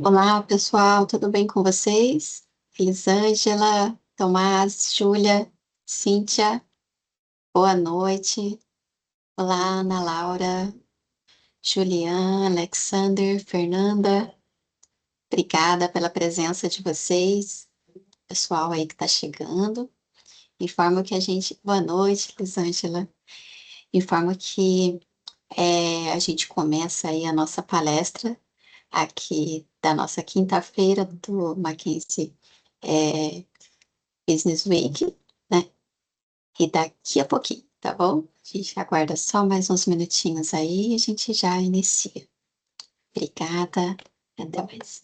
Olá, pessoal, tudo bem com vocês? Elisângela, Tomás, Júlia, Cíntia, boa noite. Olá, Ana Laura, Juliana, Alexander, Fernanda, obrigada pela presença de vocês, pessoal aí que está chegando. Informo que a gente. Boa noite, Elisângela. Informo que a gente começa aí a nossa palestra aqui da nossa quinta-feira do Mackenzie é, Business Week, né? E daqui a pouquinho, tá bom? A gente aguarda só mais uns minutinhos aí e a gente já inicia. Obrigada, até mais.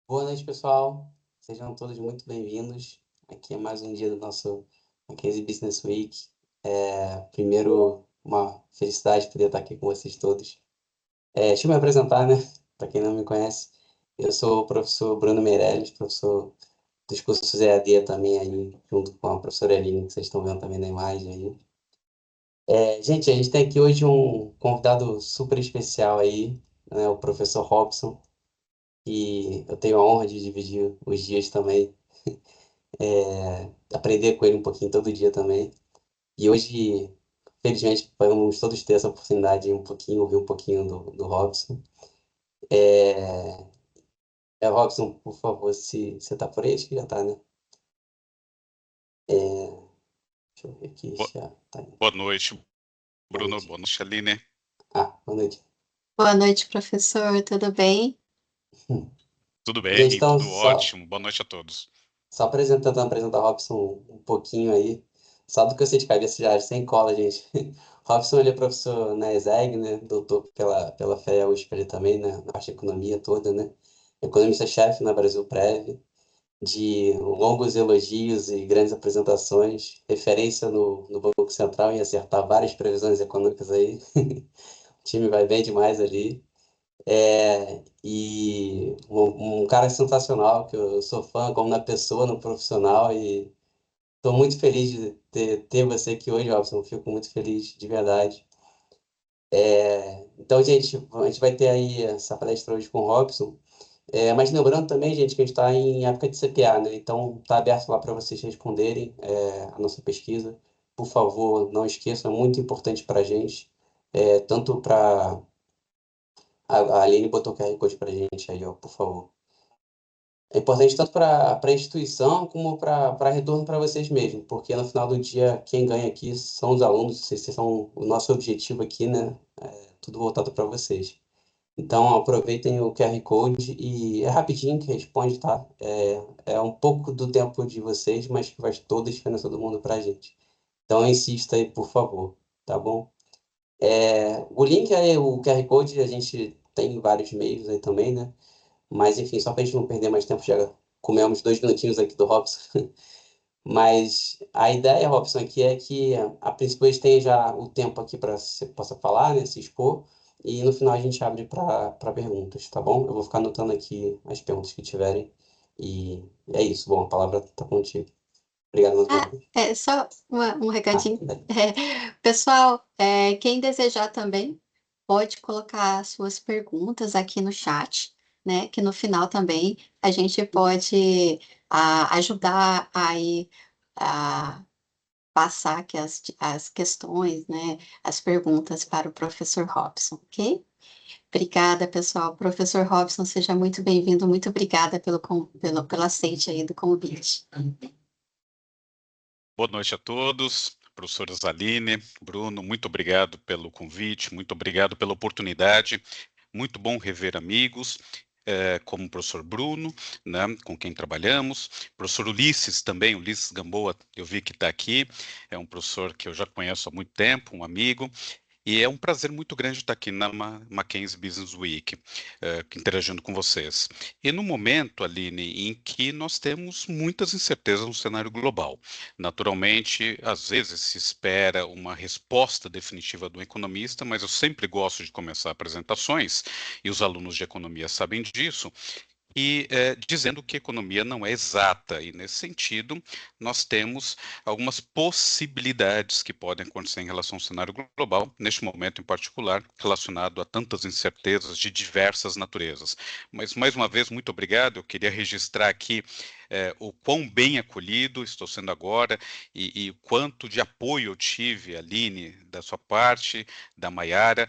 Boa noite, pessoal. Sejam todos muito bem-vindos. Aqui é mais um dia do nosso Mackenzie Business Week. Primeiro, uma felicidade poder estar aqui com vocês todos. Deixa eu me apresentar, né? Para quem não me conhece, eu sou o professor Bruno Meirelles, professor dos cursos EAD também aí, junto com a professora Eline, que vocês estão vendo também na imagem aí. Gente, a gente tem aqui hoje um convidado super especial aí, né, o professor Robson, e eu tenho a honra de dividir os dias também, aprender com ele um pouquinho todo dia também. E hoje, felizmente, vamos todos ter essa oportunidade de um pouquinho, ouvir um pouquinho do Robson. Robson, por favor, se você tá por aí, acho que já tá, né? Deixa eu ver aqui, Bo- já tá aí. Boa noite, Boa Bruno. noite. Boa noite, Aline. Boa noite. Boa noite, professor. Tudo bem? Tudo Gente, bem? então, Tudo ótimo. Boa noite a todos. só apresentar o Robson um pouquinho aí, só do que eu sei de cabeça já, sem cola, gente. Robson, ele é professor na ESEG, né? Doutor pela FEA USP ele também, né? Na parte de economia toda, né? Economista-chefe na Brasil Prev, de longos elogios e grandes apresentações, referência no Banco Central em acertar várias previsões econômicas aí. O time vai bem demais ali. E um cara sensacional, que eu sou fã, como na pessoa, no profissional, e estou muito feliz de ter você aqui hoje, Robson. Fico muito feliz, de verdade. Então, gente, a gente vai ter aí essa palestra hoje com o Robson. Mas lembrando também, gente, que a gente está em época de CPA, né? Então, está aberto lá para vocês responderem a nossa pesquisa. Por favor, não esqueçam, é muito importante para a gente. Tanto para... A Aline botou o QR Code para a gente aí, ó, por favor. É importante tanto para a instituição como para retorno para vocês mesmos, porque no final do dia, quem ganha aqui são os alunos, vocês são o nosso objetivo aqui, né? Tudo voltado para vocês. Então, aproveitem o QR Code e é rapidinho que responde, tá? É um pouco do tempo de vocês, mas que faz toda a diferença do mundo para a gente. Então, insista aí, por favor, tá bom? O link aí, o QR Code, a gente tem vários meios aí também, né? Mas, enfim, só para a gente não perder mais tempo, já comemos 2 minutinhos aqui do Robson. Mas a ideia, Robson, aqui é que a princípio a gente tem já o tempo aqui para você possa falar, né, se expor, e no final a gente abre para perguntas, tá bom? Eu vou ficar anotando aqui as perguntas que tiverem, e é isso. Bom, a palavra está contigo. Obrigado mais uma vez. Só um recadinho. Verdade. Pessoal, quem desejar também pode colocar suas perguntas aqui no chat, né? Que no final também a gente pode ajudar aí a passar aqui as questões, né? As perguntas para o professor Robson, ok? Obrigada, pessoal. Professor Robson, seja muito bem-vindo. Muito obrigada pelo aceite aí do convite. Boa noite a todos. Professora Aline, Bruno, muito obrigado pelo convite, muito obrigado pela oportunidade. Muito bom rever amigos, como o professor Bruno, né, com quem trabalhamos. Professor Ulisses também, Ulisses Gamboa, eu vi que está aqui. É um professor que eu já conheço há muito tempo, um amigo. E é um prazer muito grande estar aqui na Mackenzie Business Week, interagindo com vocês. E no momento, Aline, em que nós temos muitas incertezas no cenário global. Naturalmente, às vezes se espera uma resposta definitiva do economista, mas eu sempre gosto de começar apresentações, e os alunos de economia sabem disso, e dizendo que a economia não é exata, e nesse sentido, nós temos algumas possibilidades que podem acontecer em relação ao cenário global, neste momento em particular, relacionado a tantas incertezas de diversas naturezas. Mas, mais uma vez, muito obrigado. Eu queria registrar aqui o quão bem acolhido estou sendo agora e o quanto de apoio eu tive, Aline, da sua parte, da Maiara,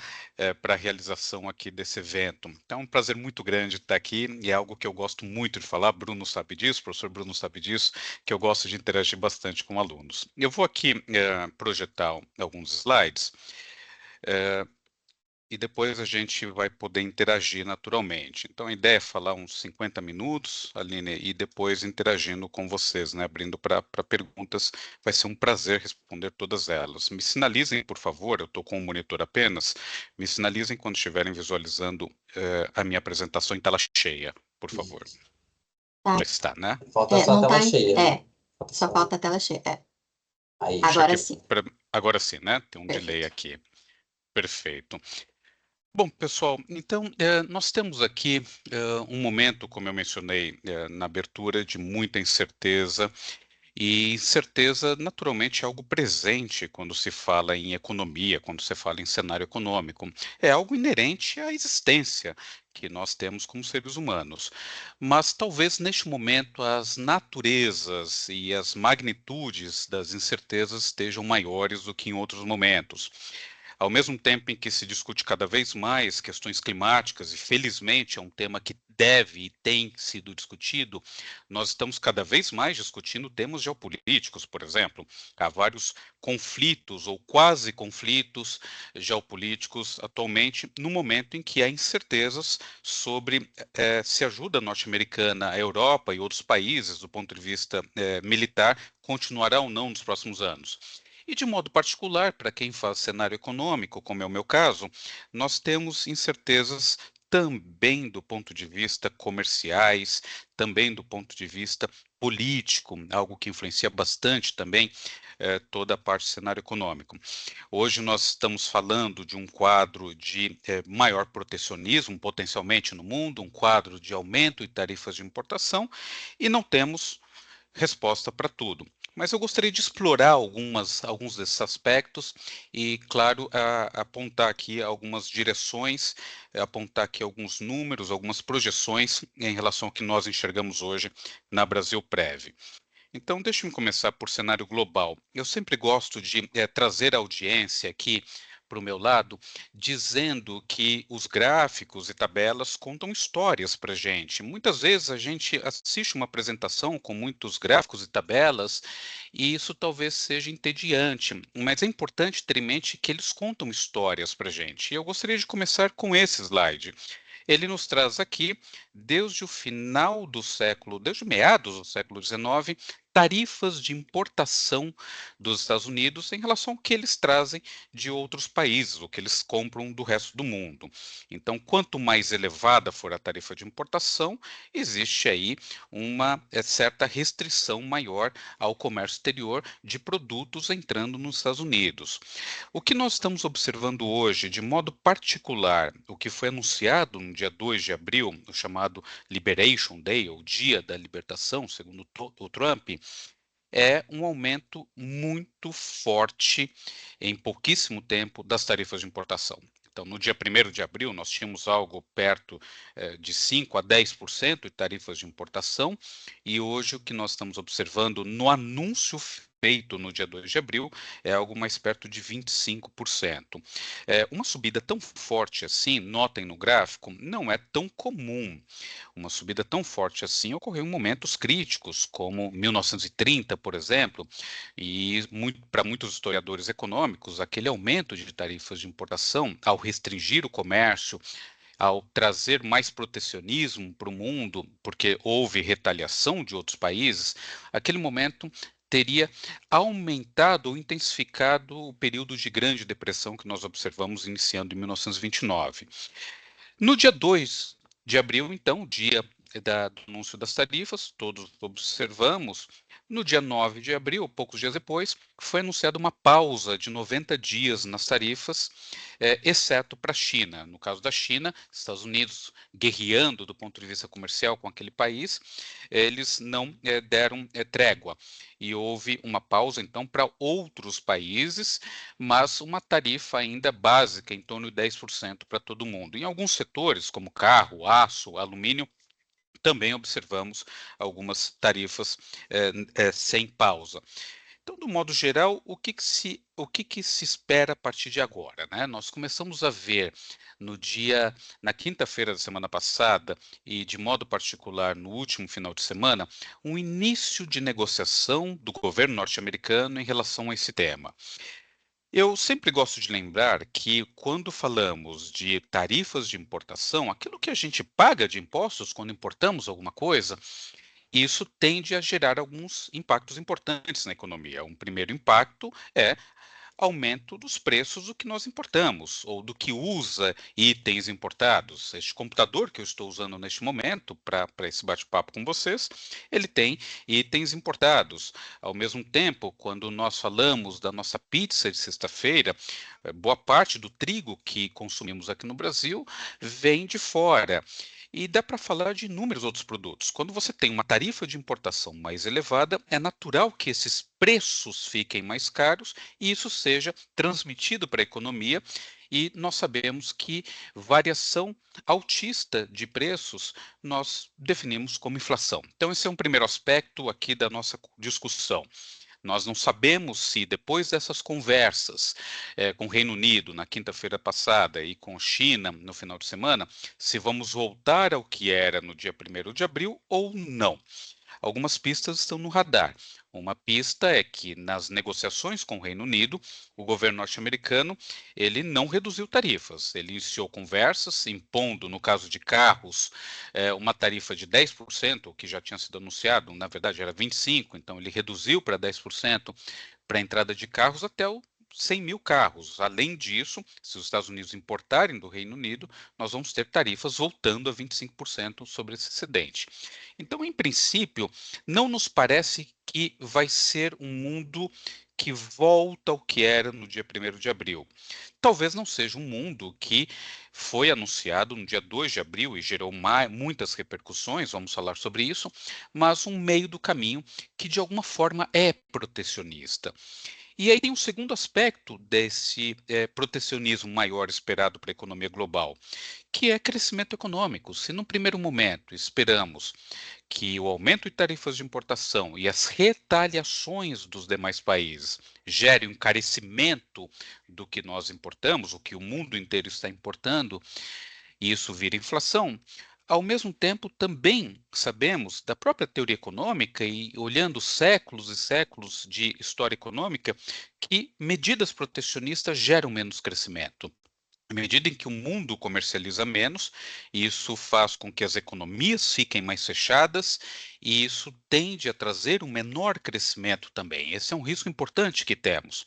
para a realização aqui desse evento. Então, é um prazer muito grande estar aqui e é algo que eu gosto muito de falar. Bruno sabe disso, o professor Bruno sabe disso, que eu gosto de interagir bastante com alunos. Eu vou aqui projetar alguns slides. E depois a gente vai poder interagir naturalmente. Então, a ideia é falar uns 50 minutos, Aline, e depois interagindo com vocês, né, abrindo para perguntas. Vai ser um prazer responder todas elas. Me sinalizem, por favor, eu estou com o monitor apenas, me sinalizem quando estiverem visualizando a minha apresentação em tela cheia, por favor. Tá? Já está, né? Falta só a Não tela tá, cheia, né? Falta só só. falta a tela cheia. Aí. Deixa Agora aqui, sim, agora sim, né? Tem um delay perfeito. aqui. Perfeito. Bom, pessoal, então nós temos aqui um momento, como eu mencionei na abertura, de muita incerteza. E incerteza, naturalmente, é algo presente quando se fala em economia, quando se fala em cenário econômico. É algo inerente à existência que nós temos como seres humanos. Mas talvez neste momento as naturezas e as magnitudes das incertezas estejam maiores do que em outros momentos. Ao mesmo tempo em que se discute cada vez mais questões climáticas, e felizmente é um tema que deve e tem sido discutido, nós estamos cada vez mais discutindo temas geopolíticos, por exemplo. Há vários conflitos ou quase conflitos geopolíticos atualmente, no momento em que há incertezas sobre se a ajuda norte-americana à Europa e outros países, do ponto de vista militar, continuará ou não nos próximos anos. E de modo particular, para quem faz cenário econômico, como é o meu caso, nós temos incertezas também do ponto de vista comerciais, também do ponto de vista político, algo que influencia bastante também toda a parte do cenário econômico. Hoje nós estamos falando de um quadro de maior protecionismo, potencialmente no mundo, um quadro de aumento de tarifas de importação, e não temos resposta para tudo. Mas eu gostaria de explorar alguns desses aspectos e, claro, apontar aqui algumas direções, apontar aqui alguns números, algumas projeções em relação ao que nós enxergamos hoje na Brasil Prev. Então, deixe-me começar por cenário global. Eu sempre gosto de trazer a audiência aqui para o meu lado, dizendo que os gráficos e tabelas contam histórias para a gente. Muitas vezes a gente assiste uma apresentação com muitos gráficos e tabelas, e isso talvez seja entediante, mas é importante ter em mente que eles contam histórias para a gente. E eu gostaria de começar com esse slide. Ele nos traz aqui, desde o final do século, desde meados do século XIX, tarifas de importação dos Estados Unidos em relação ao que eles trazem de outros países, o que eles compram do resto do mundo. Então, quanto mais elevada for a tarifa de importação, existe aí uma certa restrição maior ao comércio exterior de produtos entrando nos Estados Unidos. O que nós estamos observando hoje, de modo particular, o que foi anunciado no dia 2 de abril, o chamado Liberation Day, ou Dia da Libertação, segundo o Trump, é um aumento muito forte em pouquíssimo tempo das tarifas de importação. Então, no dia 1º de abril, nós tínhamos algo perto de 5 a 10% de tarifas de importação, e hoje o que nós estamos observando no anúncio feito no dia 2 de abril é algo mais perto de 25%. Uma subida tão forte assim, notem no gráfico, não é tão comum. Uma subida tão forte assim ocorreu em momentos críticos, como 1930, por exemplo, e para muitos historiadores econômicos, aquele aumento de tarifas de importação, ao restringir o comércio, ao trazer mais protecionismo para o mundo, porque houve retaliação de outros países, aquele momento teria aumentado ou intensificado o período de Grande Depressão que nós observamos iniciando em 1929. No dia 2 de abril, então, dia do anúncio das tarifas, todos observamos. No dia 9 de abril, poucos dias depois, foi anunciada uma pausa de 90 dias nas tarifas, exceto para a China. No caso da China, Estados Unidos guerreando do ponto de vista comercial com aquele país, eles não deram trégua. E houve uma pausa, então, para outros países, mas uma tarifa ainda básica, em torno de 10% para todo mundo. Em alguns setores, como carro, aço, alumínio, também observamos algumas tarifas sem pausa. Então, do modo geral, o que que se espera a partir de agora, né? Nós começamos a ver na quinta-feira da semana passada, e de modo particular no último final de semana, um início de negociação do governo norte-americano em relação a esse tema. Eu sempre gosto de lembrar que, quando falamos de tarifas de importação, aquilo que a gente paga de impostos quando importamos alguma coisa, isso tende a gerar alguns impactos importantes na economia. Um primeiro impacto é aumento dos preços do que nós importamos, ou do que usa itens importados. Este computador que eu estou usando neste momento para esse bate-papo com vocês, ele tem itens importados. Ao mesmo tempo, quando nós falamos da nossa pizza de sexta-feira, boa parte do trigo que consumimos aqui no Brasil vem de fora. E dá para falar de inúmeros outros produtos. Quando você tem uma tarifa de importação mais elevada, é natural que esses preços fiquem mais caros e isso seja transmitido para a economia. E nós sabemos que variação altista de preços nós definimos como inflação. Então, esse é um primeiro aspecto aqui da nossa discussão. Nós não sabemos se, depois dessas conversas com o Reino Unido na quinta-feira passada e com a China no final de semana, se vamos voltar ao que era no dia 1º de abril ou não. Algumas pistas estão no radar. Uma pista é que nas negociações com o Reino Unido, o governo norte-americano ele não reduziu tarifas. Ele iniciou conversas, impondo, no caso de carros, uma tarifa de 10%, o que já tinha sido anunciado, na verdade era 25%, então ele reduziu para 10% para a entrada de carros até o 100 mil carros. Além disso, se os Estados Unidos importarem do Reino Unido, nós vamos ter tarifas voltando a 25% sobre esse excedente. Então, em princípio, não nos parece que vai ser um mundo que volta ao que era no dia 1º de abril. Talvez não seja um mundo que foi anunciado no dia 2 de abril e gerou muitas repercussões, vamos falar sobre isso, mas um meio do caminho que de alguma forma é protecionista. E aí tem um segundo aspecto desse protecionismo maior esperado para a economia global, que é crescimento econômico. Se no primeiro momento esperamos que o aumento de tarifas de importação e as retaliações dos demais países gerem um encarecimento do que nós importamos, o que o mundo inteiro está importando, e isso vira inflação, ao mesmo tempo, também sabemos da própria teoria econômica e olhando séculos e séculos de história econômica que medidas protecionistas geram menos crescimento. À medida em que o mundo comercializa menos, isso faz com que as economias fiquem mais fechadas e isso tende a trazer um menor crescimento também. Esse é um risco importante que temos.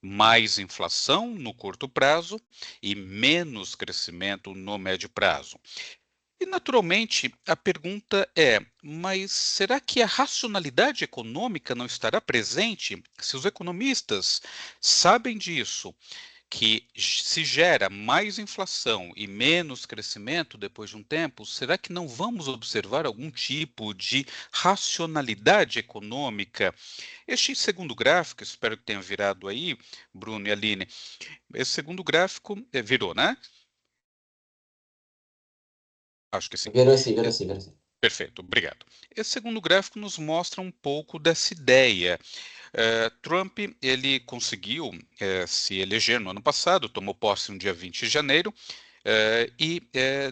Mais inflação no curto prazo e menos crescimento no médio prazo. E, naturalmente, a pergunta é: mas será que a racionalidade econômica não estará presente? Se os economistas sabem disso, que se gera mais inflação e menos crescimento depois de um tempo, será que não vamos observar algum tipo de racionalidade econômica? Este segundo gráfico, espero que tenha virado aí, Bruno e Aline, esse segundo gráfico virou, né? Acho que sim. Virou sim, virou sim, virou sim. Perfeito, obrigado. Esse segundo gráfico nos mostra um pouco dessa ideia. Trump ele conseguiu se eleger no ano passado, tomou posse no dia 20 de janeiro, e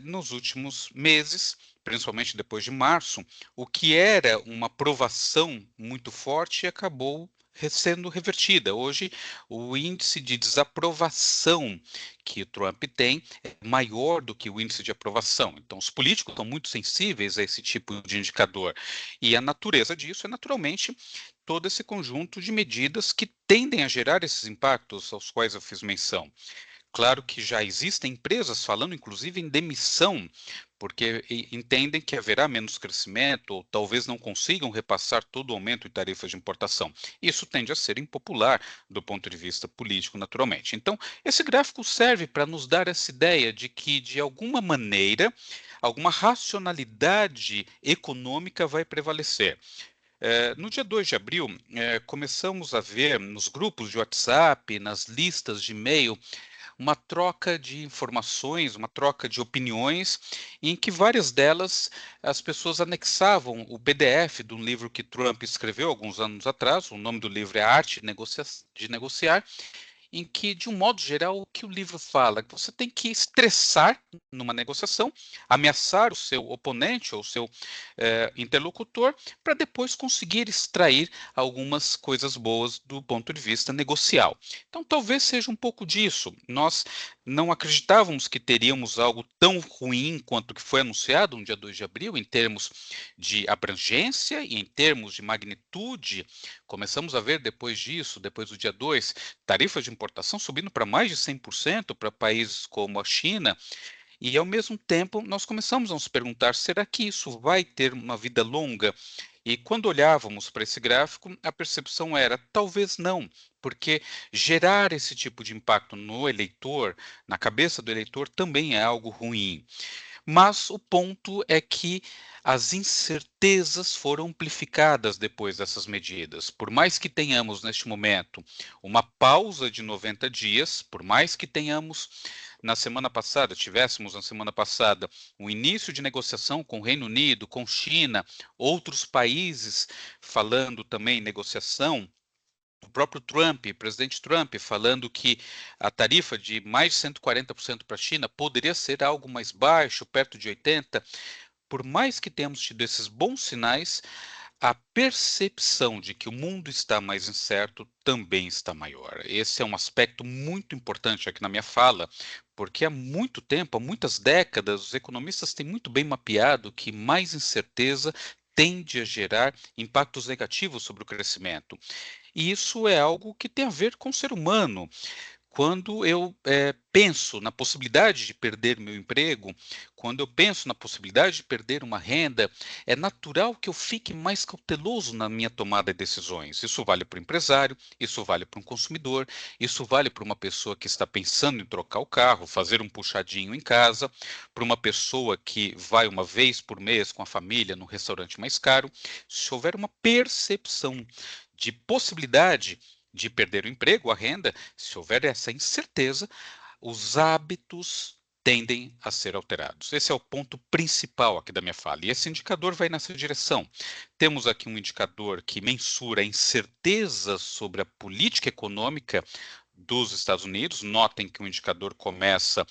nos últimos meses, principalmente depois de março, o que era uma aprovação muito forte acabou sendo revertida. Hoje, o índice de desaprovação que o Trump tem é maior do que o índice de aprovação. Então, os políticos estão muito sensíveis a esse tipo de indicador. E a natureza disso é, naturalmente, todo esse conjunto de medidas que tendem a gerar esses impactos aos quais eu fiz menção. Claro que já existem empresas falando, inclusive, em demissão, porque entendem que haverá menos crescimento ou talvez não consigam repassar todo o aumento de tarifas de importação. Isso tende a ser impopular do ponto de vista político, naturalmente. Então, esse gráfico serve para nos dar essa ideia de que, de alguma maneira, alguma racionalidade econômica vai prevalecer. No dia 2 de abril, começamos a ver nos grupos de WhatsApp, nas listas de e-mail, uma troca de informações, uma troca de opiniões, em que várias delas as pessoas anexavam o PDF de um livro que Trump escreveu alguns anos atrás. O nome do livro é A Arte de Negociar, em que, de um modo geral, o que o livro fala? Que você tem que estressar numa negociação, ameaçar o seu oponente ou o seu interlocutor, para depois conseguir extrair algumas coisas boas do ponto de vista negocial. Então, talvez seja um pouco disso. Nós não acreditávamos que teríamos algo tão ruim quanto o que foi anunciado no dia 2 de abril, em termos de abrangência e em termos de magnitude. Começamos a ver depois disso, depois do dia 2, tarifas de importação subindo para mais de 100% para países como a China, e ao mesmo tempo nós começamos a nos perguntar, será que isso vai ter uma vida longa? E quando olhávamos para esse gráfico, a percepção era, talvez não, porque gerar esse tipo de impacto no eleitor, na cabeça do eleitor, também é algo ruim. Mas o ponto é que as incertezas foram amplificadas depois dessas medidas. Por mais que tenhamos, neste momento, uma pausa de 90 dias, por mais que tenhamos, tivéssemos na semana passada, um início de negociação com o Reino Unido, com China, outros países falando também em negociação, o próprio Trump, presidente Trump, falando que a tarifa de mais de 140% para a China poderia ser algo mais baixo, perto de 80%. Por mais que tenhamos tido esses bons sinais, a percepção de que o mundo está mais incerto também está maior. Esse é um aspecto muito importante aqui na minha fala, porque há muito tempo, há muitas décadas, os economistas têm muito bem mapeado que mais incerteza tende a gerar impactos negativos sobre o crescimento. E isso é algo que tem a ver com o ser humano. Quando eu penso na possibilidade de perder meu emprego, quando eu penso na possibilidade de perder uma renda, é natural que eu fique mais cauteloso na minha tomada de decisões. Isso vale para o empresário, isso vale para um consumidor, isso vale para uma pessoa que está pensando em trocar o carro, fazer um puxadinho em casa, para uma pessoa que vai uma vez por mês com a família num restaurante mais caro. Se houver uma percepção de possibilidade de perder o emprego, a renda, se houver essa incerteza, os hábitos tendem a ser alterados. Esse é o ponto principal aqui da minha fala. E esse indicador vai nessa direção. Temos aqui um indicador que mensura a incerteza sobre a política econômica dos Estados Unidos. Notem que o indicador começa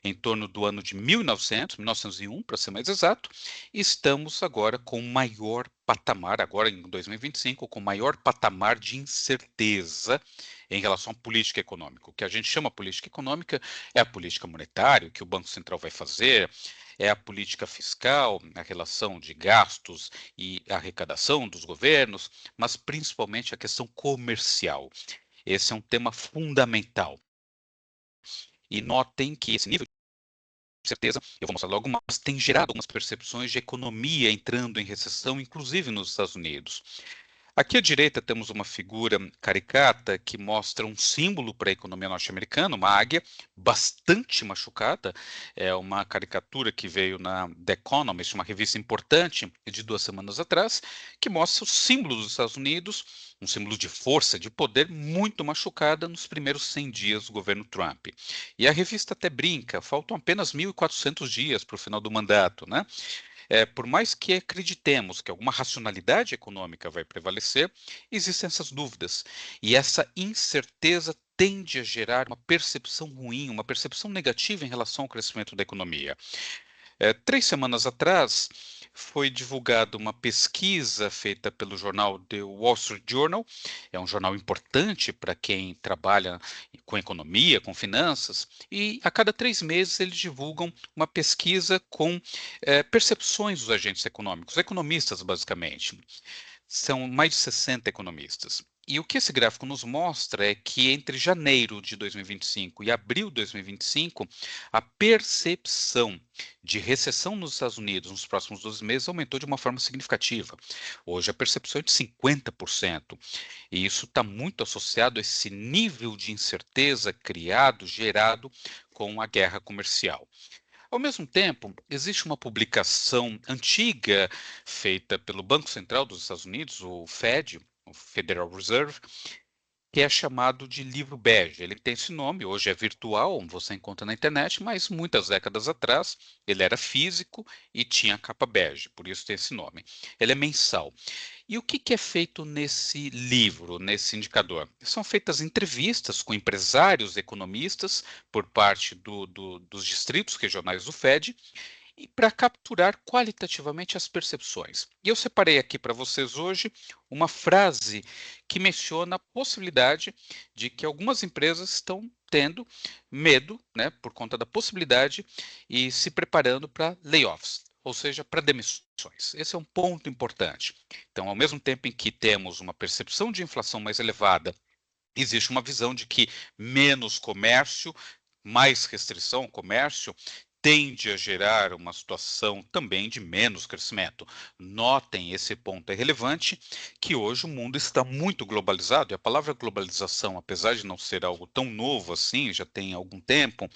em torno do ano de 1901, para ser mais exato, e estamos agora com o maior patamar, agora em 2025, com o maior patamar de incerteza em relação à política econômica. O que a gente chama política econômica é a política monetária, o que o Banco Central vai fazer, é a política fiscal, a relação de gastos e arrecadação dos governos, mas principalmente a questão comercial. Esse é um tema fundamental. E notem que esse nível certeza, eu vou mostrar logo, mas tem gerado algumas percepções de economia entrando em recessão, inclusive nos Estados Unidos. Aqui à direita temos uma figura caricata que mostra um símbolo para a economia norte-americana, uma águia bastante machucada. É uma caricatura que veio na The Economist, uma revista importante de 2 semanas atrás, que mostra o símbolo dos Estados Unidos, um símbolo de força, de poder, muito machucada nos primeiros 100 dias do governo Trump. E a revista até brinca, faltam apenas 1.400 dias para o final do mandato, né? Por mais que acreditemos que alguma racionalidade econômica vai prevalecer, existem essas dúvidas. E essa incerteza tende a gerar uma percepção ruim, uma percepção negativa em relação ao crescimento da economia. 3 semanas atrás, foi divulgada uma pesquisa feita pelo jornal The Wall Street Journal, é um jornal importante para quem trabalha com economia, com finanças, e a cada 3 meses eles divulgam uma pesquisa com percepções dos agentes econômicos, economistas basicamente. São mais de 60 economistas. E o que esse gráfico nos mostra é que entre janeiro de 2025 e abril de 2025, a percepção de recessão nos Estados Unidos nos próximos 12 meses aumentou de uma forma significativa. Hoje a percepção é de 50%. E isso está muito associado a esse nível de incerteza criado, gerado com a guerra comercial. Ao mesmo tempo, existe uma publicação antiga feita pelo Banco Central dos Estados Unidos, o Fed, o Federal Reserve, que é chamado de livro bege. Ele tem esse nome, hoje é virtual, você encontra na internet, mas muitas décadas atrás ele era físico e tinha capa bege, por isso tem esse nome. Ele é mensal. E o que é feito nesse livro, nesse indicador? São feitas entrevistas com empresários, economistas, por parte dos distritos regionais do Fed, e para capturar qualitativamente as percepções. E eu separei aqui para vocês hoje uma frase que menciona a possibilidade de que algumas empresas estão tendo medo, né, por conta da possibilidade e se preparando para layoffs, ou seja, para demissões. Esse é um ponto importante. Então, ao mesmo tempo em que temos uma percepção de inflação mais elevada, existe uma visão de que menos comércio, mais restrição ao comércio, tende a gerar uma situação também de menos crescimento. Notem, esse ponto é relevante, que hoje o mundo está muito globalizado, e a palavra globalização, apesar de não ser algo tão novo assim, já tem algum tempo,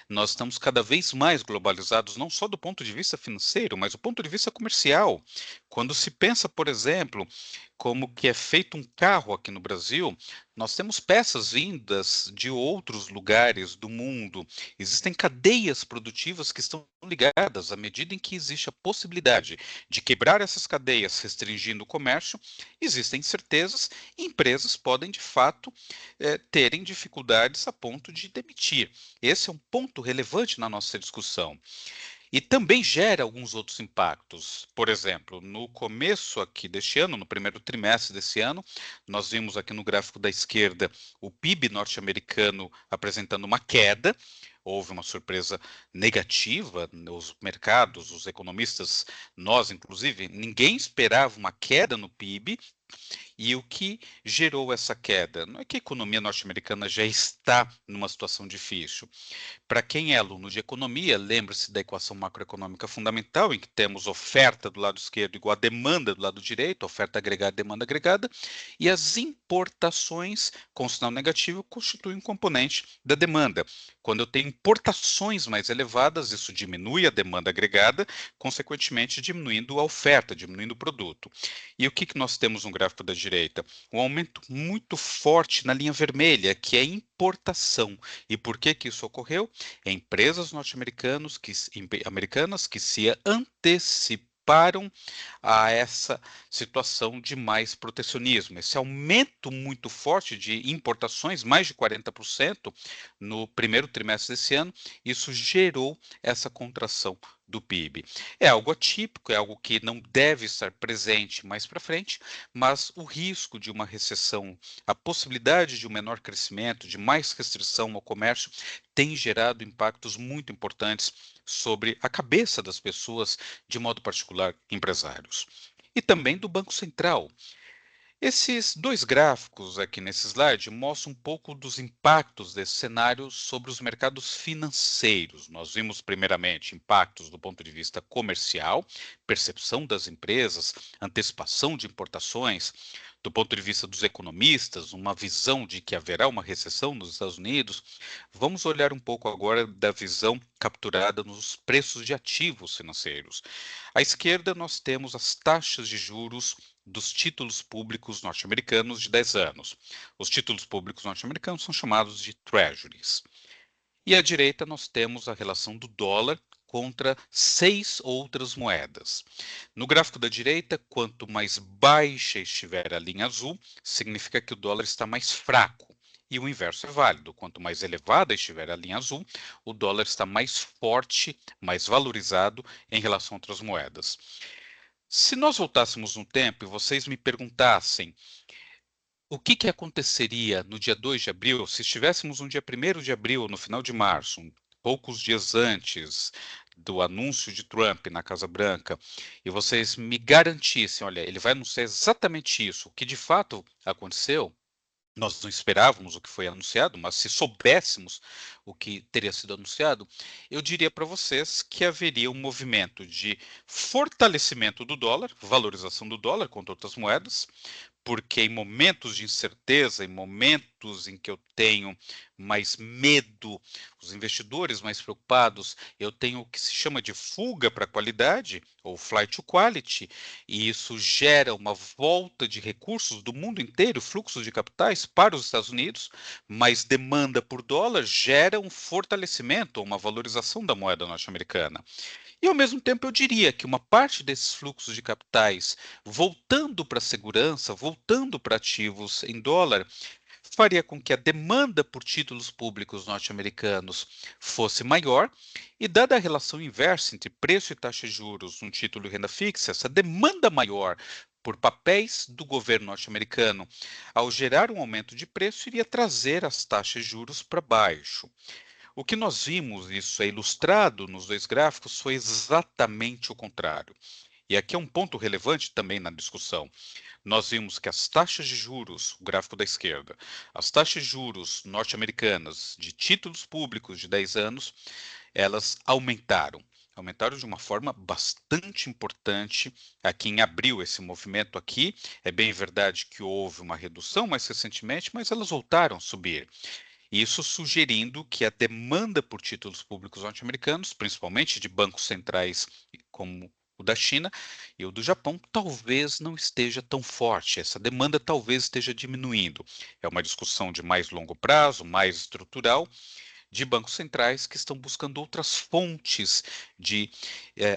nós estamos cada vez mais globalizados, não só do ponto de vista financeiro, mas do ponto de vista comercial. Quando se pensa, por exemplo, como que é feito um carro aqui no Brasil, nós temos peças vindas de outros lugares do mundo. Existem cadeias produtivas que estão ligadas à medida em que existe a possibilidade de quebrar essas cadeias, restringindo o comércio, existem incertezas e empresas podem, de fato, terem dificuldades a ponto de demitir. Esse é um ponto relevante na nossa discussão. E também gera alguns outros impactos. Por exemplo, no começo aqui deste ano, no primeiro trimestre desse ano, nós vimos aqui no gráfico da esquerda o PIB norte-americano apresentando uma queda. Houve uma surpresa negativa nos mercados, os economistas, nós inclusive, ninguém esperava uma queda no PIB. E o que gerou essa queda? Não é que a economia norte-americana já está numa situação difícil. Para quem é aluno de economia, lembre-se da equação macroeconômica fundamental, em que temos oferta do lado esquerdo igual a demanda do lado direito, oferta agregada, demanda agregada, e as importações com sinal negativo constituem um componente da demanda. Quando eu tenho importações mais elevadas, isso diminui a demanda agregada, consequentemente diminuindo a oferta, diminuindo o produto. E o que nós temos no gráfico da direita? Um aumento muito forte na linha vermelha, que é a importação. E por que isso ocorreu? Empresas norte-americanas que se anteciparam a essa situação de mais protecionismo. Esse aumento muito forte de importações, mais de 40% no primeiro trimestre desse ano, isso gerou essa contração do PIB. É algo atípico, é algo que não deve estar presente mais para frente, mas o risco de uma recessão, a possibilidade de um menor crescimento, de mais restrição ao comércio, tem gerado impactos muito importantes sobre a cabeça das pessoas, de modo particular, empresários. E também do Banco Central. Esses dois gráficos aqui nesse slide mostram um pouco dos impactos desse cenário sobre os mercados financeiros. Nós vimos, primeiramente, impactos do ponto de vista comercial, percepção das empresas, antecipação de importações. Do ponto de vista dos economistas, uma visão de que haverá uma recessão nos Estados Unidos. Vamos olhar um pouco agora da visão capturada nos preços de ativos financeiros. À esquerda, nós temos as taxas de juros dos títulos públicos norte-americanos de 10 anos. Os títulos públicos norte-americanos são chamados de treasuries. E à direita nós temos a relação do dólar contra 6 outras moedas. No gráfico da direita, quanto mais baixa estiver a linha azul, significa que o dólar está mais fraco. E o inverso é válido. Quanto mais elevada estiver a linha azul, o dólar está mais forte, mais valorizado em relação a outras moedas. Se nós voltássemos no tempo e vocês me perguntassem o que aconteceria no dia 2 de abril, se estivéssemos no dia 1º de abril, no final de março, poucos dias antes do anúncio de Trump na Casa Branca, e vocês me garantissem, olha, ele vai anunciar exatamente isso, o que de fato aconteceu, nós não esperávamos o que foi anunciado, mas se soubéssemos o que teria sido anunciado, eu diria para vocês que haveria um movimento de fortalecimento do dólar, valorização do dólar contra outras moedas, porque em momentos de incerteza, em momentos em que eu tenho mais medo, os investidores mais preocupados, eu tenho o que se chama de fuga para a qualidade, ou flight to quality, e isso gera uma volta de recursos do mundo inteiro, fluxos de capitais para os Estados Unidos, mas demanda por dólar gera um fortalecimento, uma valorização da moeda norte-americana. E, ao mesmo tempo, eu diria que uma parte desses fluxos de capitais voltando para a segurança, voltando para ativos em dólar, faria com que a demanda por títulos públicos norte-americanos fosse maior, e dada a relação inversa entre preço e taxa de juros num título de renda fixa, essa demanda maior por papéis do governo norte-americano, ao gerar um aumento de preço, iria trazer as taxas de juros para baixo. O que nós vimos, isso é ilustrado nos dois gráficos, foi exatamente o contrário. E aqui é um ponto relevante também na discussão. Nós vimos que as taxas de juros, o gráfico da esquerda, as taxas de juros norte-americanas de títulos públicos de 10 anos, elas aumentaram. Aumentaram de uma forma bastante importante aqui em abril. Esse movimento aqui, é bem verdade que houve uma redução mais recentemente, mas elas voltaram a subir. Isso sugerindo que a demanda por títulos públicos norte-americanos, principalmente de bancos centrais como o da China e o do Japão, talvez não esteja tão forte. Essa demanda talvez esteja diminuindo. É uma discussão de mais longo prazo, mais estrutural, de bancos centrais que estão buscando outras fontes de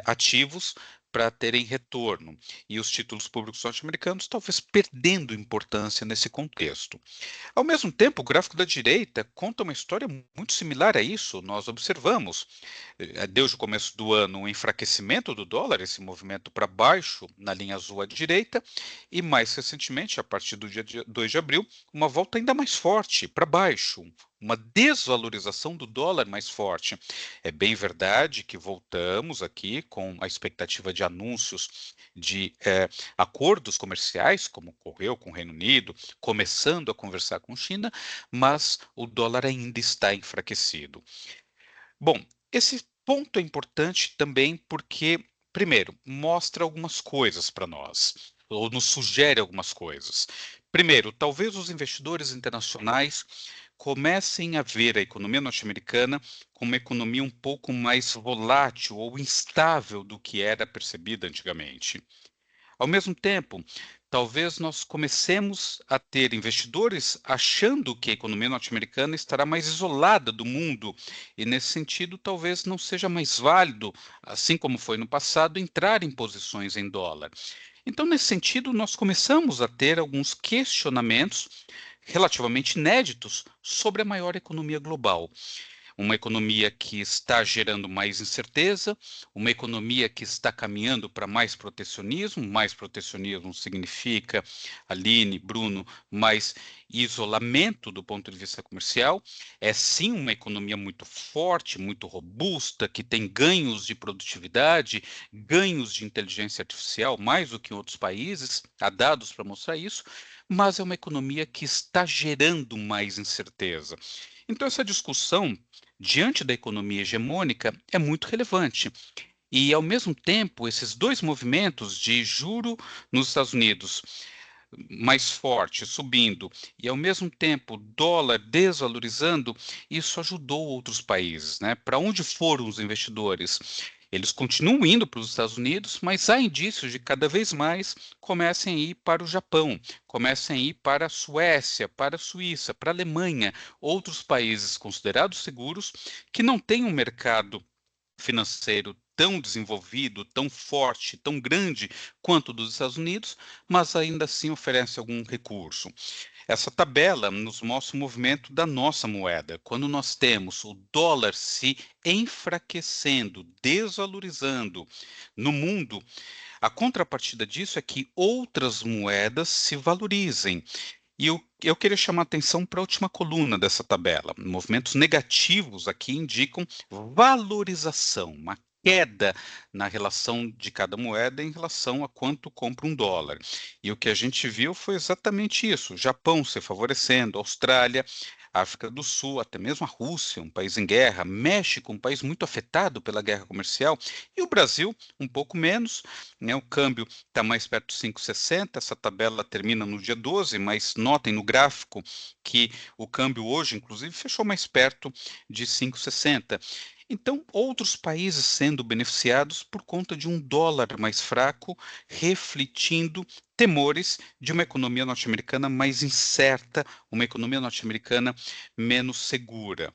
ativos para terem retorno. E os títulos públicos norte-americanos talvez perdendo importância nesse contexto. Ao mesmo tempo, o gráfico da direita conta uma história muito similar a isso. Nós observamos, desde o começo do ano, um enfraquecimento do dólar, esse movimento para baixo na linha azul à direita, e mais recentemente, a partir do dia 2 de abril, uma volta ainda mais forte para baixo, uma desvalorização do dólar mais forte. É bem verdade que voltamos aqui com a expectativa de anúncios de acordos comerciais, como ocorreu com o Reino Unido, começando a conversar com a China, mas o dólar ainda está enfraquecido. Bom, esse ponto é importante também porque, primeiro, mostra algumas coisas para nós, ou nos sugere algumas coisas. Primeiro, talvez os investidores internacionais comecem a ver a economia norte-americana como uma economia um pouco mais volátil ou instável do que era percebida antigamente. Ao mesmo tempo, talvez nós comecemos a ter investidores achando que a economia norte-americana estará mais isolada do mundo, e nesse sentido, talvez não seja mais válido, assim como foi no passado, entrar em posições em dólar. Então, nesse sentido, nós começamos a ter alguns questionamentos relativamente inéditos sobre a maior economia global. Uma economia que está gerando mais incerteza, uma economia que está caminhando para mais protecionismo. Mais protecionismo significa, Aline, Bruno, mais isolamento do ponto de vista comercial. É sim uma economia muito forte, muito robusta, que tem ganhos de produtividade, ganhos de inteligência artificial, mais do que em outros países, há dados para mostrar isso, mas é uma economia que está gerando mais incerteza. Então, essa discussão diante da economia hegemônica é muito relevante. E, ao mesmo tempo, esses dois movimentos de juro nos Estados Unidos mais forte, subindo, e ao mesmo tempo dólar desvalorizando, isso ajudou outros países, né? Para onde foram os investidores? Eles continuam indo para os Estados Unidos, mas há indícios de cada vez mais comecem a ir para o Japão, comecem a ir para a Suécia, para a Suíça, para a Alemanha, outros países considerados seguros que não têm um mercado financeiro tão desenvolvido, tão forte, tão grande quanto o dos Estados Unidos, mas ainda assim oferece algum recurso. Essa tabela nos mostra o movimento da nossa moeda. Quando nós temos o dólar se enfraquecendo, desvalorizando no mundo, a contrapartida disso é que outras moedas se valorizem. E eu queria chamar a atenção para a última coluna dessa tabela. Movimentos negativos aqui indicam valorização, uma queda na relação de cada moeda em relação a quanto compra um dólar. E o que a gente viu foi exatamente isso: Japão se favorecendo, Austrália, África do Sul, até mesmo a Rússia, um país em guerra, México, um país muito afetado pela guerra comercial, e o Brasil, um pouco menos, né? O câmbio está mais perto de 5,60. Essa tabela termina no dia 12, mas notem no gráfico que o câmbio hoje, inclusive, fechou mais perto de 5,60. Então, outros países sendo beneficiados por conta de um dólar mais fraco, refletindo temores de uma economia norte-americana mais incerta, uma economia norte-americana menos segura.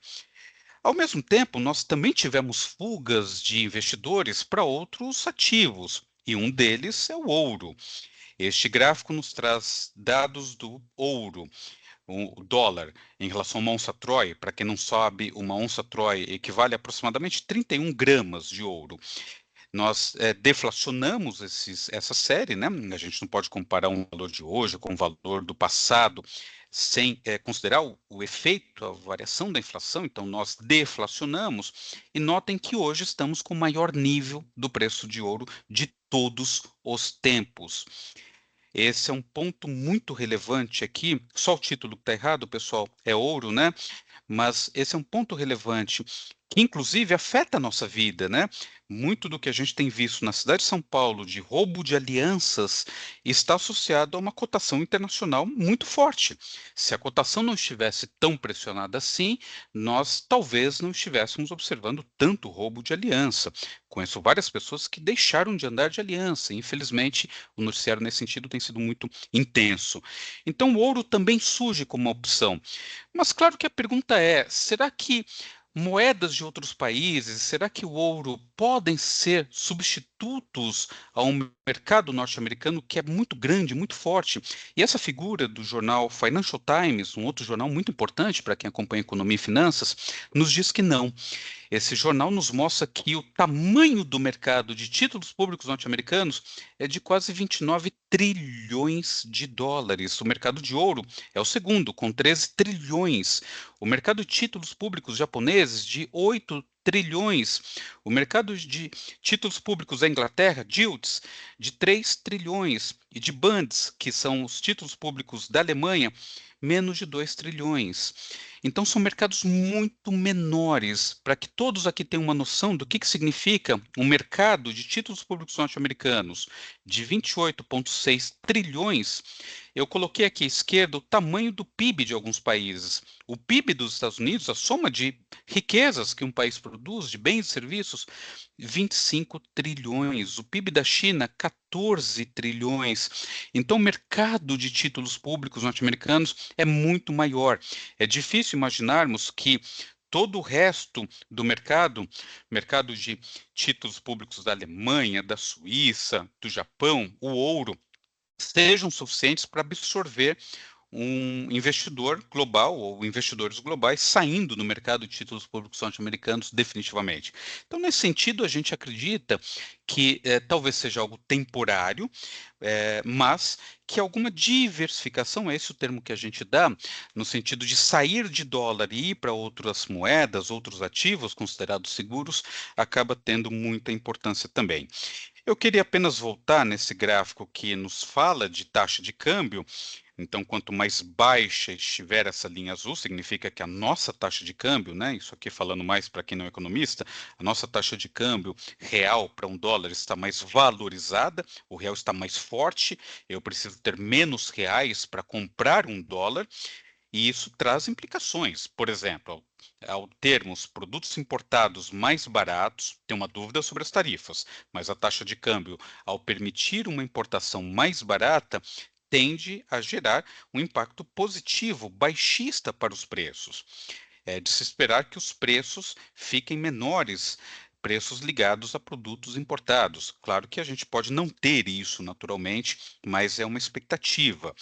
Ao mesmo tempo, nós também tivemos fugas de investidores para outros ativos, e um deles é o ouro. Este gráfico nos traz dados do ouro. o dólar em relação a uma onça Troy. Para quem não sabe, uma onça Troy equivale a aproximadamente 31 gramas de ouro. Nós deflacionamos essa série, né? A gente não pode comparar um valor de hoje com o valor do passado sem considerar o efeito, a variação da inflação. Então, nós deflacionamos e notem que hoje estamos com o maior nível do preço de ouro de todos os tempos. Esse é um ponto muito relevante aqui. Só o título que está errado, pessoal, é ouro, né? Mas esse é um ponto relevante que, inclusive, afeta a nossa vida, né? Muito do que a gente tem visto na cidade de São Paulo de roubo de alianças está associado a uma cotação internacional muito forte. Se a cotação não estivesse tão pressionada assim, nós talvez não estivéssemos observando tanto roubo de aliança. Conheço várias pessoas que deixaram de andar de aliança. Infelizmente, o noticiário nesse sentido tem sido muito intenso. Então, o ouro também surge como uma opção. Mas claro que a pergunta é: será que moedas de outros países, será que o ouro podem ser substitutos a um mercado norte-americano que é muito grande, muito forte? E essa figura do jornal Financial Times, um outro jornal muito importante para quem acompanha economia e finanças, nos diz que não. Esse jornal nos mostra que o tamanho do mercado de títulos públicos norte-americanos é de quase 29 trilhões de dólares. O mercado de ouro é o segundo, com 13 trilhões. O mercado de títulos públicos japoneses, de 8 trilhões. O mercado de títulos públicos da Inglaterra, JILTS, de 3 trilhões. E de Bunds, que são os títulos públicos da Alemanha, menos de 2 trilhões. Então, são mercados muito menores. Para que todos aqui tenham uma noção do que significa um mercado de títulos públicos norte-americanos de 28,6 trilhões, eu coloquei aqui à esquerda o tamanho do PIB de alguns países. O PIB dos Estados Unidos, a soma de riquezas que um país produz, de bens e serviços, 25 trilhões. O PIB da China, 14 trilhões. Então, o mercado de títulos públicos norte-americanos é muito maior. É difícil imaginarmos que todo o resto do mercado, mercado de títulos públicos da Alemanha, da Suíça, do Japão, o ouro, sejam suficientes para absorver um investidor global ou investidores globais saindo no mercado de títulos públicos norte-americanos definitivamente. Então, nesse sentido, a gente acredita que talvez seja algo temporário, mas que alguma diversificação, esse é o termo que a gente dá, no sentido de sair de dólar e ir para outras moedas, outros ativos considerados seguros, acaba tendo muita importância também. Eu queria apenas voltar nesse gráfico que nos fala de taxa de câmbio. Então, quanto mais baixa estiver essa linha azul, significa que a nossa taxa de câmbio, né? Isso aqui falando mais para quem não é economista, a nossa taxa de câmbio real para um dólar está mais valorizada, o real está mais forte, eu preciso ter menos reais para comprar um dólar, e isso traz implicações. Por exemplo, ao termos produtos importados mais baratos, tem uma dúvida sobre as tarifas, mas a taxa de câmbio, ao permitir uma importação mais barata, tende a gerar um impacto positivo, baixista para os preços. É de se esperar que os preços fiquem menores, preços ligados a produtos importados. Claro que a gente pode não ter isso naturalmente, mas é uma expectativa.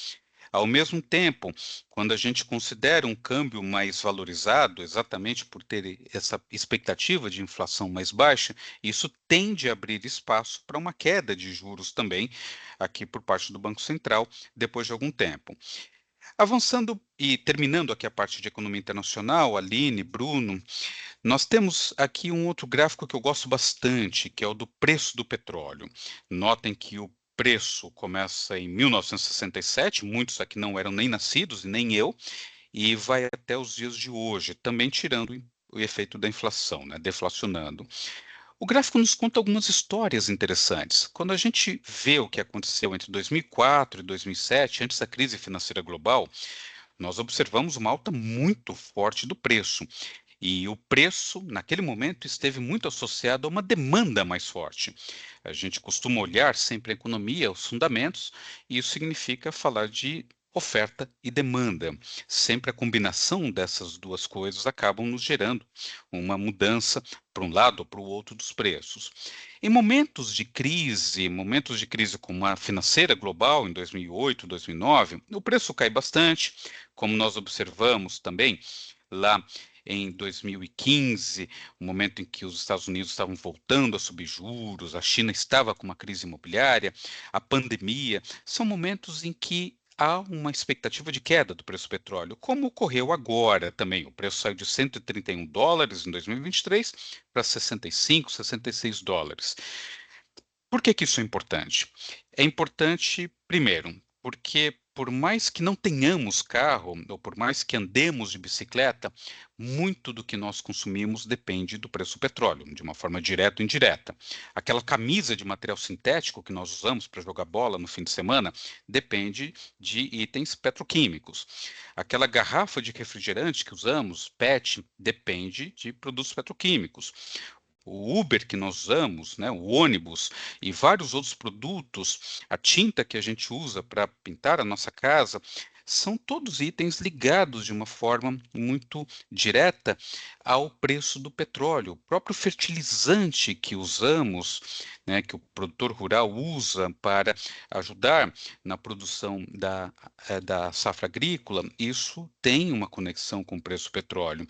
Ao mesmo tempo, quando a gente considera um câmbio mais valorizado, exatamente por ter essa expectativa de inflação mais baixa, isso tende a abrir espaço para uma queda de juros também, aqui por parte do Banco Central, depois de algum tempo. Avançando e terminando aqui a parte de economia internacional, Aline, Bruno, nós temos aqui um outro gráfico que eu gosto bastante, que é o do preço do petróleo. Notem que o preço começa em 1967, muitos aqui não eram nem nascidos, e nem eu, e vai até os dias de hoje, também tirando o efeito da inflação, né, deflacionando. O gráfico nos conta algumas histórias interessantes. Quando a gente vê o que aconteceu entre 2004 e 2007, antes da crise financeira global, nós observamos uma alta muito forte do preço. E o preço, naquele momento, esteve muito associado a uma demanda mais forte. A gente costuma olhar sempre a economia, os fundamentos, e isso significa falar de oferta e demanda. Sempre a combinação dessas duas coisas acabam nos gerando uma mudança para um lado ou para o outro dos preços. Em momentos de crise como a financeira global em 2008, 2009, o preço cai bastante, como nós observamos também lá em 2015, o momento em que os Estados Unidos estavam voltando a subir juros, a China estava com uma crise imobiliária, a pandemia, são momentos em que há uma expectativa de queda do preço do petróleo, como ocorreu agora também. O preço saiu de $131 em 2023 para 65, 66 dólares. Por que que isso é importante? É importante, primeiro, porque por mais que não tenhamos carro, ou por mais que andemos de bicicleta, muito do que nós consumimos depende do preço do petróleo, de uma forma direta ou indireta. Aquela camisa de material sintético que nós usamos para jogar bola no fim de semana depende de itens petroquímicos. Aquela garrafa de refrigerante que usamos, PET, depende de produtos petroquímicos. O Uber que nós usamos, né, o ônibus e vários outros produtos, a tinta que a gente usa para pintar a nossa casa, são todos itens ligados de uma forma muito direta ao preço do petróleo. O próprio fertilizante que usamos, né, que o produtor rural usa para ajudar na produção da safra agrícola, isso tem uma conexão com o preço do petróleo.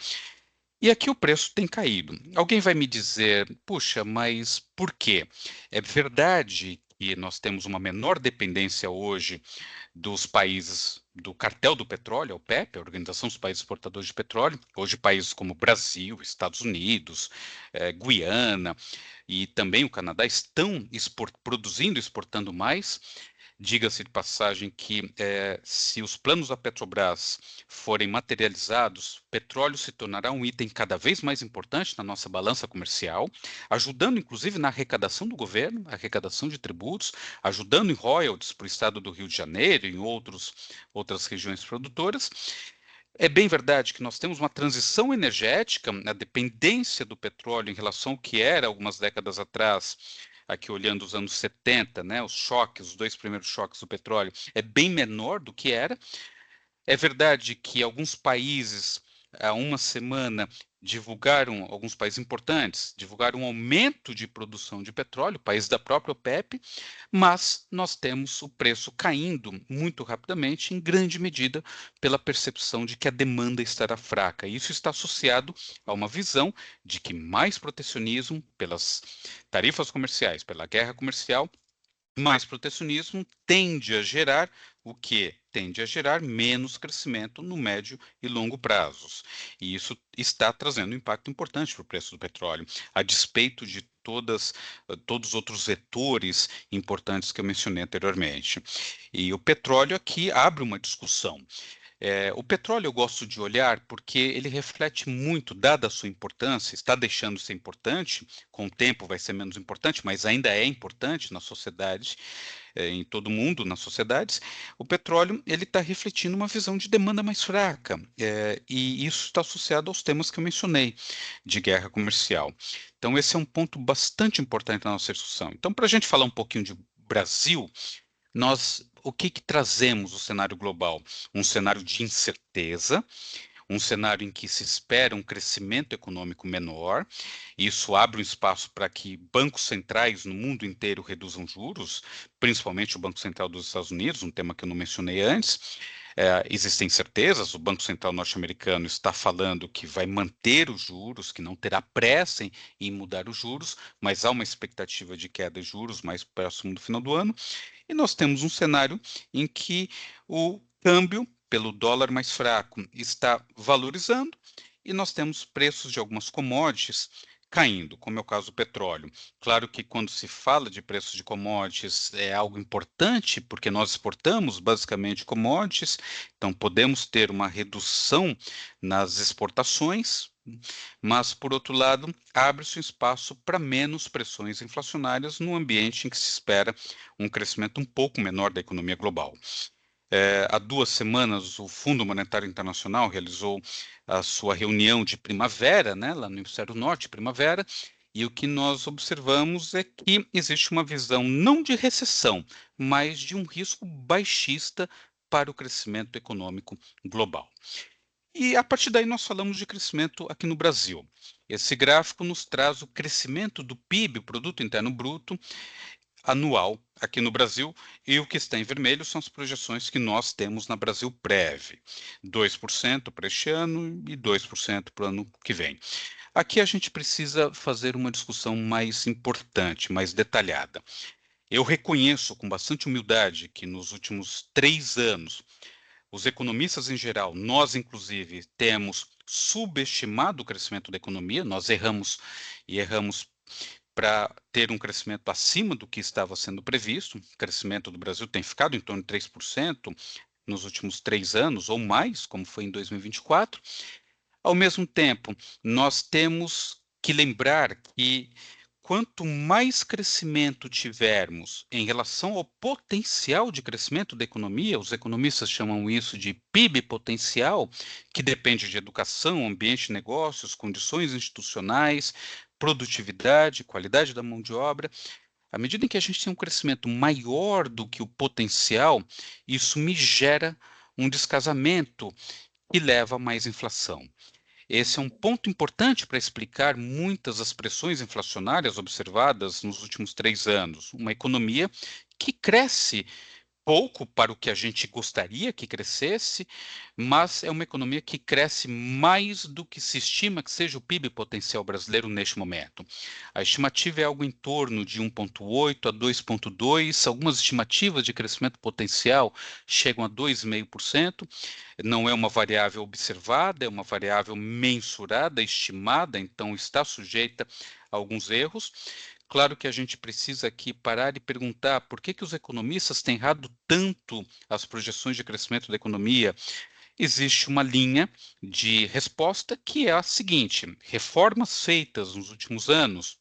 E aqui o preço tem caído. Alguém vai me dizer, puxa, mas por quê? É verdade que nós temos uma menor dependência hoje dos países do cartel do petróleo, a OPEP, a Organização dos Países Exportadores de Petróleo. Hoje países como Brasil, Estados Unidos, Guiana e também o Canadá estão produzindo e exportando mais. Diga-se de passagem que, se os planos da Petrobras forem materializados, petróleo se tornará um item cada vez mais importante na nossa balança comercial, ajudando inclusive na arrecadação do governo, arrecadação de tributos, ajudando em royalties para o estado do Rio de Janeiro e em outras regiões produtoras. É bem verdade que nós temos uma transição energética, a dependência do petróleo em relação ao que era algumas décadas atrás, aqui olhando os anos 70, né, os choques, os dois primeiros choques do petróleo, é bem menor do que era. É verdade que alguns países, há uma semana, divulgaram, alguns países importantes, divulgaram um aumento de produção de petróleo, países da própria OPEP, mas nós temos o preço caindo muito rapidamente, em grande medida pela percepção de que a demanda estará fraca. Isso está associado a uma visão de que mais protecionismo pelas tarifas comerciais, pela guerra comercial, mais protecionismo tende a gerar o quê? Tende a gerar menos crescimento no médio e longo prazos. E isso está trazendo um impacto importante para o preço do petróleo, a despeito de todos os outros vetores importantes que eu mencionei anteriormente. E o petróleo aqui abre uma discussão. O petróleo eu gosto de olhar porque ele reflete muito, dada a sua importância, está deixando de ser importante, com o tempo vai ser menos importante, mas ainda é importante na sociedade, em todo o mundo, nas sociedades. O petróleo ele está refletindo uma visão de demanda mais fraca, e isso está associado aos temas que eu mencionei, de guerra comercial. Então, esse é um ponto bastante importante na nossa discussão. Então, para a gente falar um pouquinho de Brasil, o que trazemos no cenário global? Um cenário de incerteza, um cenário em que se espera um crescimento econômico menor. Isso abre um espaço para que bancos centrais no mundo inteiro reduzam juros, principalmente o Banco Central dos Estados Unidos, um tema que eu não mencionei antes. Existem certezas, o Banco Central norte-americano está falando que vai manter os juros, que não terá pressa em mudar os juros, mas há uma expectativa de queda de juros mais próximo do final do ano. E nós temos um cenário em que o câmbio, pelo dólar mais fraco, está valorizando e nós temos preços de algumas commodities caindo, como é o caso do petróleo. Claro que quando se fala de preços de commodities é algo importante, porque nós exportamos basicamente commodities, então podemos ter uma redução nas exportações, mas, por outro lado, abre-se um espaço para menos pressões inflacionárias no ambiente em que se espera um crescimento um pouco menor da economia global. Há 2 semanas, o Fundo Monetário Internacional realizou a sua reunião de primavera, né, lá no Hemisfério Norte, primavera, e o que nós observamos é que existe uma visão não de recessão, mas de um risco baixista para o crescimento econômico global. E a partir daí nós falamos de crescimento aqui no Brasil. Esse gráfico nos traz o crescimento do PIB, o Produto Interno Bruto, anual aqui no Brasil, e o que está em vermelho são as projeções que nós temos na Brasilprev, 2% para este ano e 2% para o ano que vem. Aqui a gente precisa fazer uma discussão mais importante, mais detalhada. Eu reconheço com bastante humildade que nos últimos 3 anos, os economistas em geral, nós inclusive, temos subestimado o crescimento da economia, nós erramos para ter um crescimento acima do que estava sendo previsto. O crescimento do Brasil tem ficado em torno de 3% nos últimos 3 anos ou mais, como foi em 2024. Ao mesmo tempo, nós temos que lembrar que quanto mais crescimento tivermos em relação ao potencial de crescimento da economia, os economistas chamam isso de PIB potencial, que depende de educação, ambiente de negócios, condições institucionais, produtividade, qualidade da mão de obra. À medida em que a gente tem um crescimento maior do que o potencial, isso me gera um descasamento que leva a mais inflação. Esse é um ponto importante para explicar muitas das pressões inflacionárias observadas nos últimos 3 anos. Uma economia que cresce pouco para o que a gente gostaria que crescesse, mas é uma economia que cresce mais do que se estima que seja o PIB potencial brasileiro neste momento. A estimativa é algo em torno de 1,8 a 2,2, algumas estimativas de crescimento potencial chegam a 2,5%. Não é uma variável observada, é uma variável mensurada, estimada, então está sujeita a alguns erros. Claro que a gente precisa aqui parar e perguntar por que os economistas têm errado tanto as projeções de crescimento da economia. Existe uma linha de resposta que é a seguinte: reformas feitas nos últimos anos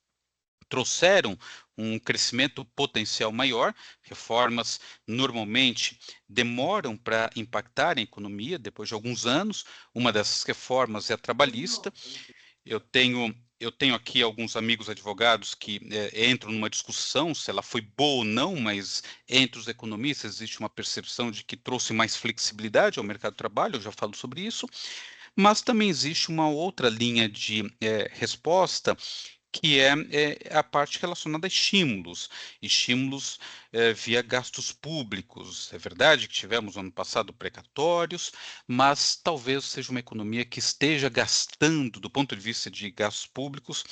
trouxeram um crescimento potencial maior. Reformas normalmente demoram para impactar a economia depois de alguns anos. Uma dessas reformas é a trabalhista. Eu tenho aqui alguns amigos advogados que entram numa discussão se ela foi boa ou não, mas entre os economistas existe uma percepção de que trouxe mais flexibilidade ao mercado de trabalho, eu já falo sobre isso, mas também existe uma outra linha de resposta que é a parte relacionada a estímulos via gastos públicos. É verdade que tivemos no ano passado precatórios, mas talvez seja uma economia que esteja gastando, do ponto de vista de gastos públicos,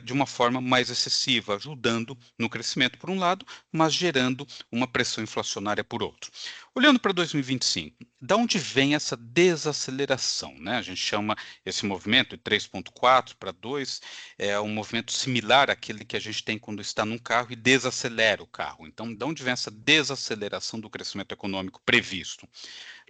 de uma forma mais excessiva, ajudando no crescimento por um lado, mas gerando uma pressão inflacionária por outro. Olhando para 2025, da onde vem essa desaceleração, né? A gente chama esse movimento de 3,4 para 2, é um movimento similar àquele que a gente tem quando está num carro e desacelera o carro. Então, de onde vem essa desaceleração do crescimento econômico previsto?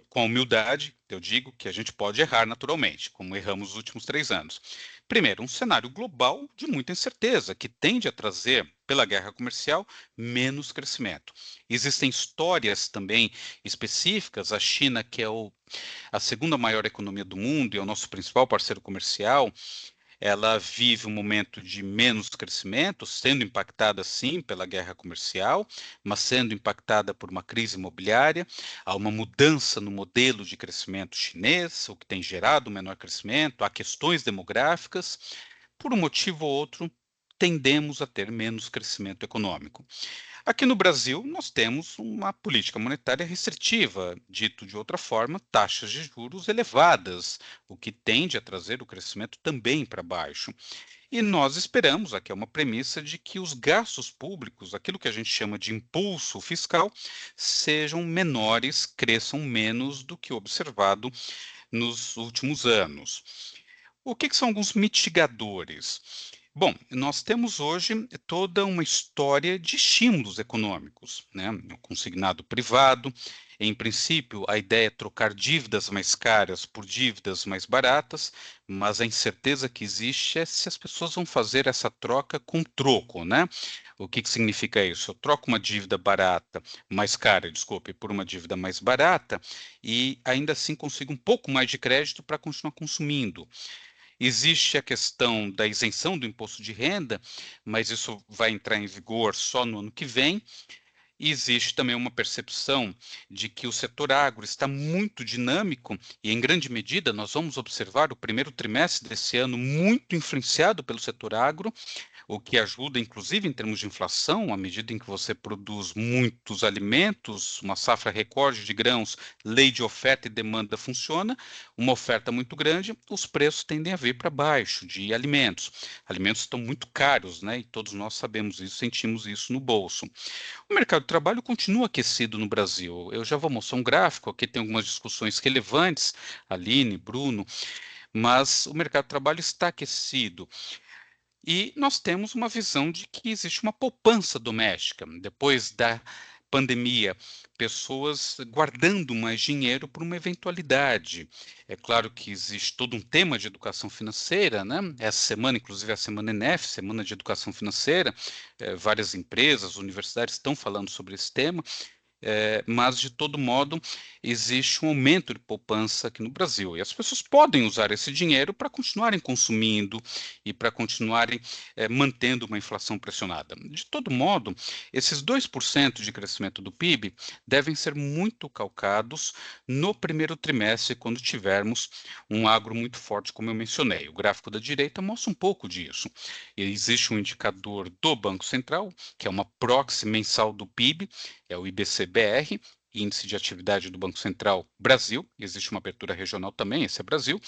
Com humildade, eu digo que a gente pode errar naturalmente, como erramos nos últimos 3 anos. Primeiro, um cenário global de muita incerteza, que tende a trazer, pela guerra comercial, menos crescimento. Existem histórias também específicas. A China, que é a segunda maior economia do mundo e é o nosso principal parceiro comercial, ela vive um momento de menos crescimento, sendo impactada sim pela guerra comercial, mas sendo impactada por uma crise imobiliária. Há uma mudança no modelo de crescimento chinês, o que tem gerado menor crescimento. Há questões demográficas. Por um motivo ou outro, tendemos a ter menos crescimento econômico. Aqui no Brasil, nós temos uma política monetária restritiva, dito de outra forma, taxas de juros elevadas, o que tende a trazer o crescimento também para baixo. E nós esperamos, aqui é uma premissa, de que os gastos públicos, aquilo que a gente chama de impulso fiscal, sejam menores, cresçam menos do que observado nos últimos anos. O que são alguns mitigadores? Bom, nós temos hoje toda uma história de estímulos econômicos, né? O consignado privado, em princípio, a ideia é trocar dívidas mais caras por dívidas mais baratas, mas a incerteza que existe é se as pessoas vão fazer essa troca com troco, né? O que significa isso? Eu troco uma dívida barata, mais cara, desculpe, por uma dívida mais barata e ainda assim consigo um pouco mais de crédito para continuar consumindo. Existe a questão da isenção do imposto de renda, mas isso vai entrar em vigor só no ano que vem. E existe também uma percepção de que o setor agro está muito dinâmico e, em grande medida, nós vamos observar o primeiro trimestre desse ano muito influenciado pelo setor agro, o que ajuda, inclusive, em termos de inflação, à medida em que você produz muitos alimentos, uma safra recorde de grãos, lei de oferta e demanda funciona, uma oferta muito grande, os preços tendem a vir para baixo de alimentos. Alimentos estão muito caros, né? E todos nós sabemos isso, sentimos isso no bolso. O mercado de trabalho continua aquecido no Brasil. Eu já vou mostrar um gráfico, aqui tem algumas discussões relevantes, Aline, Bruno, mas o mercado de trabalho está aquecido. E nós temos uma visão de que existe uma poupança doméstica. Depois da pandemia, pessoas guardando mais dinheiro para uma eventualidade. É claro que existe todo um tema de educação financeira, né? Essa semana, inclusive a semana ENEF, Semana de Educação Financeira, várias empresas, universidades estão falando sobre esse tema. Mas, de todo modo, existe um aumento de poupança aqui no Brasil. E as pessoas podem usar esse dinheiro para continuarem consumindo e para continuarem mantendo uma inflação pressionada. De todo modo, esses 2% de crescimento do PIB devem ser muito calcados no primeiro trimestre, quando tivermos um agro muito forte, como eu mencionei. O gráfico da direita mostra um pouco disso. E existe um indicador do Banco Central, que é uma proxy mensal do PIB, é o IBC-BR, Índice de Atividade do Banco Central Brasil, existe uma abertura regional também, esse é Brasil,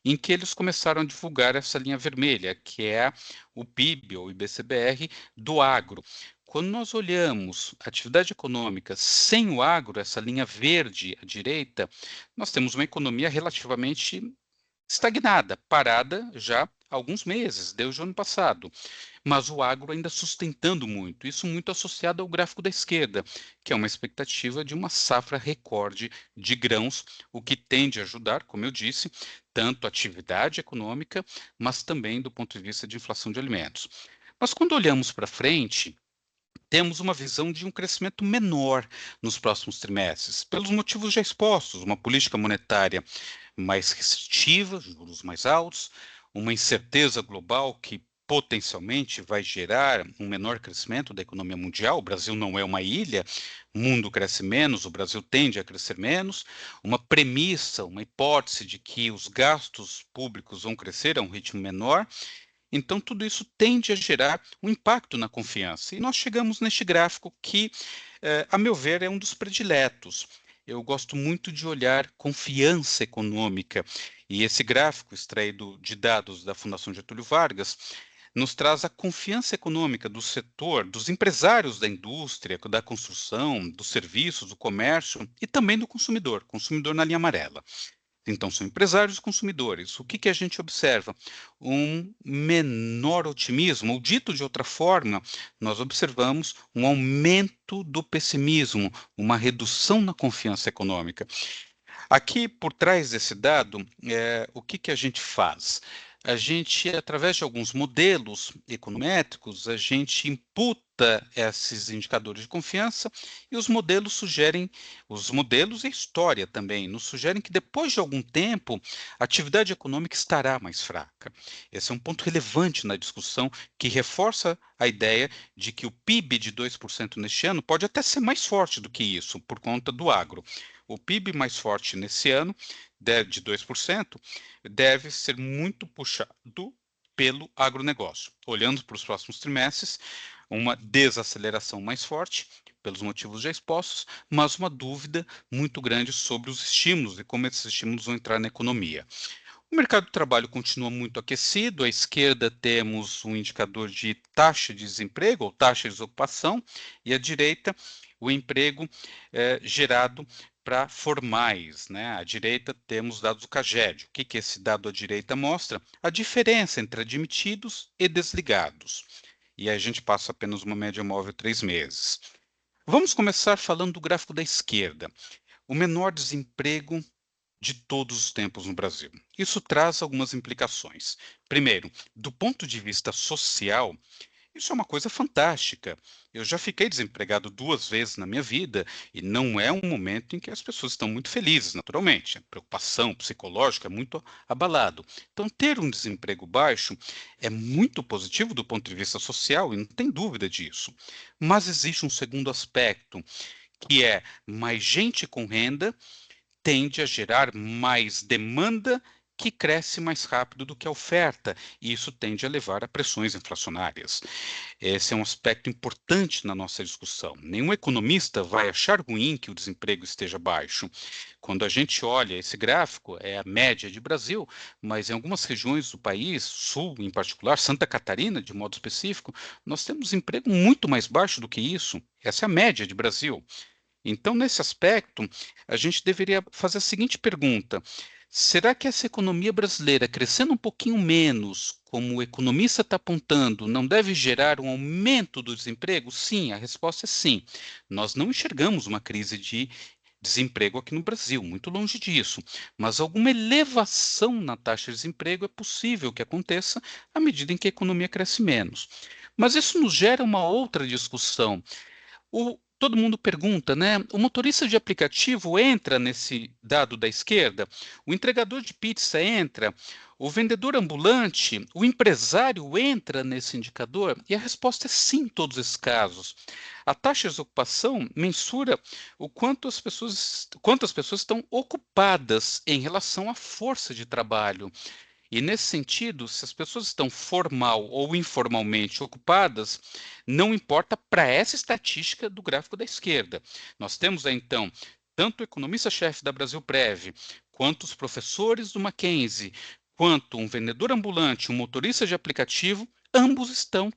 em que eles começaram a divulgar essa linha vermelha, que é o PIB, ou IBC-BR, do agro. Quando nós olhamos a atividade econômica sem o agro, essa linha verde à direita, nós temos uma economia relativamente estagnada, parada já há alguns meses, desde o ano passado, mas o agro ainda sustentando muito, isso muito associado ao gráfico da esquerda, que é uma expectativa de uma safra recorde de grãos, o que tende a ajudar, como eu disse, tanto a atividade econômica, mas também do ponto de vista de inflação de alimentos. Mas quando olhamos para frente, temos uma visão de um crescimento menor nos próximos trimestres, pelos motivos já expostos, uma política monetária mais restritiva, juros mais altos, uma incerteza global que potencialmente vai gerar um menor crescimento da economia mundial. O Brasil não é uma ilha, o mundo cresce menos, o Brasil tende a crescer menos. Uma premissa, uma hipótese de que os gastos públicos vão crescer a um ritmo menor. Então, tudo isso tende a gerar um impacto na confiança. E nós chegamos neste gráfico que, a meu ver, é um dos prediletos. Eu gosto muito de olhar confiança econômica. E esse gráfico, extraído de dados da Fundação Getúlio Vargas, nos traz a confiança econômica do setor, dos empresários da indústria, da construção, dos serviços, do comércio e também do consumidor, consumidor na linha amarela. Então, são empresários e consumidores. O que que a gente observa? Um menor otimismo, ou dito de outra forma, nós observamos um aumento do pessimismo, uma redução na confiança econômica. Aqui, por trás desse dado, o que que a gente faz? A gente, através de alguns modelos econométricos, a gente imputa esses indicadores de confiança e os modelos sugerem, os modelos e a história também, nos sugerem que depois de algum tempo, a atividade econômica estará mais fraca. Esse é um ponto relevante na discussão que reforça a ideia de que o PIB de 2% neste ano pode até ser mais forte do que isso, por conta do agro. O PIB mais forte nesse ano, de 2%, deve ser muito puxado pelo agronegócio. Olhando para os próximos trimestres, uma desaceleração mais forte, pelos motivos já expostos, mas uma dúvida muito grande sobre os estímulos e como esses estímulos vão entrar na economia. O mercado de trabalho continua muito aquecido. À esquerda temos um indicador de taxa de desemprego ou taxa de desocupação, e à direita o emprego gerado para formais, né? À direita temos dados do CAGED. O que que esse dado à direita mostra? A diferença entre admitidos e desligados. E aí a gente passa apenas uma média móvel de 3 meses. Vamos começar falando do gráfico da esquerda. O menor desemprego de todos os tempos no Brasil. Isso traz algumas implicações. Primeiro, do ponto de vista social, Isso é uma coisa fantástica. Eu já fiquei desempregado 2 vezes na minha vida e não é um momento em que as pessoas estão muito felizes, naturalmente. A preocupação psicológica é muito abalado. Então, ter um desemprego baixo é muito positivo do ponto de vista social e não tem dúvida disso. Mas existe um segundo aspecto, que é mais gente com renda tende a gerar mais demanda que cresce mais rápido do que a oferta, e isso tende a levar a pressões inflacionárias. Esse é um aspecto importante na nossa discussão. Nenhum economista vai achar ruim que o desemprego esteja baixo. Quando a gente olha esse gráfico, é a média de Brasil, mas em algumas regiões do país, sul em particular, Santa Catarina de modo específico, nós temos emprego muito mais baixo do que isso. Essa é a média de Brasil. Então, nesse aspecto, a gente deveria fazer a seguinte pergunta: será que essa economia brasileira, crescendo um pouquinho menos, como o economista está apontando, não deve gerar um aumento do desemprego? Sim, a resposta é sim. Nós não enxergamos uma crise de desemprego aqui no Brasil, muito longe disso, mas alguma elevação na taxa de desemprego é possível que aconteça à medida em que a economia cresce menos. Mas isso nos gera uma outra discussão. Todo mundo pergunta, né? O motorista de aplicativo entra nesse dado da esquerda? O entregador de pizza entra? O vendedor ambulante, o empresário entra nesse indicador? E a resposta é sim em todos esses casos. A taxa de ocupação mensura o quantas pessoas estão ocupadas em relação à força de trabalho. E nesse sentido, se as pessoas estão formal ou informalmente ocupadas, não importa para essa estatística do gráfico da esquerda. Nós temos aí, então, tanto o economista-chefe da Brasilprev, quanto os professores do Mackenzie, quanto um vendedor ambulante, um motorista de aplicativo,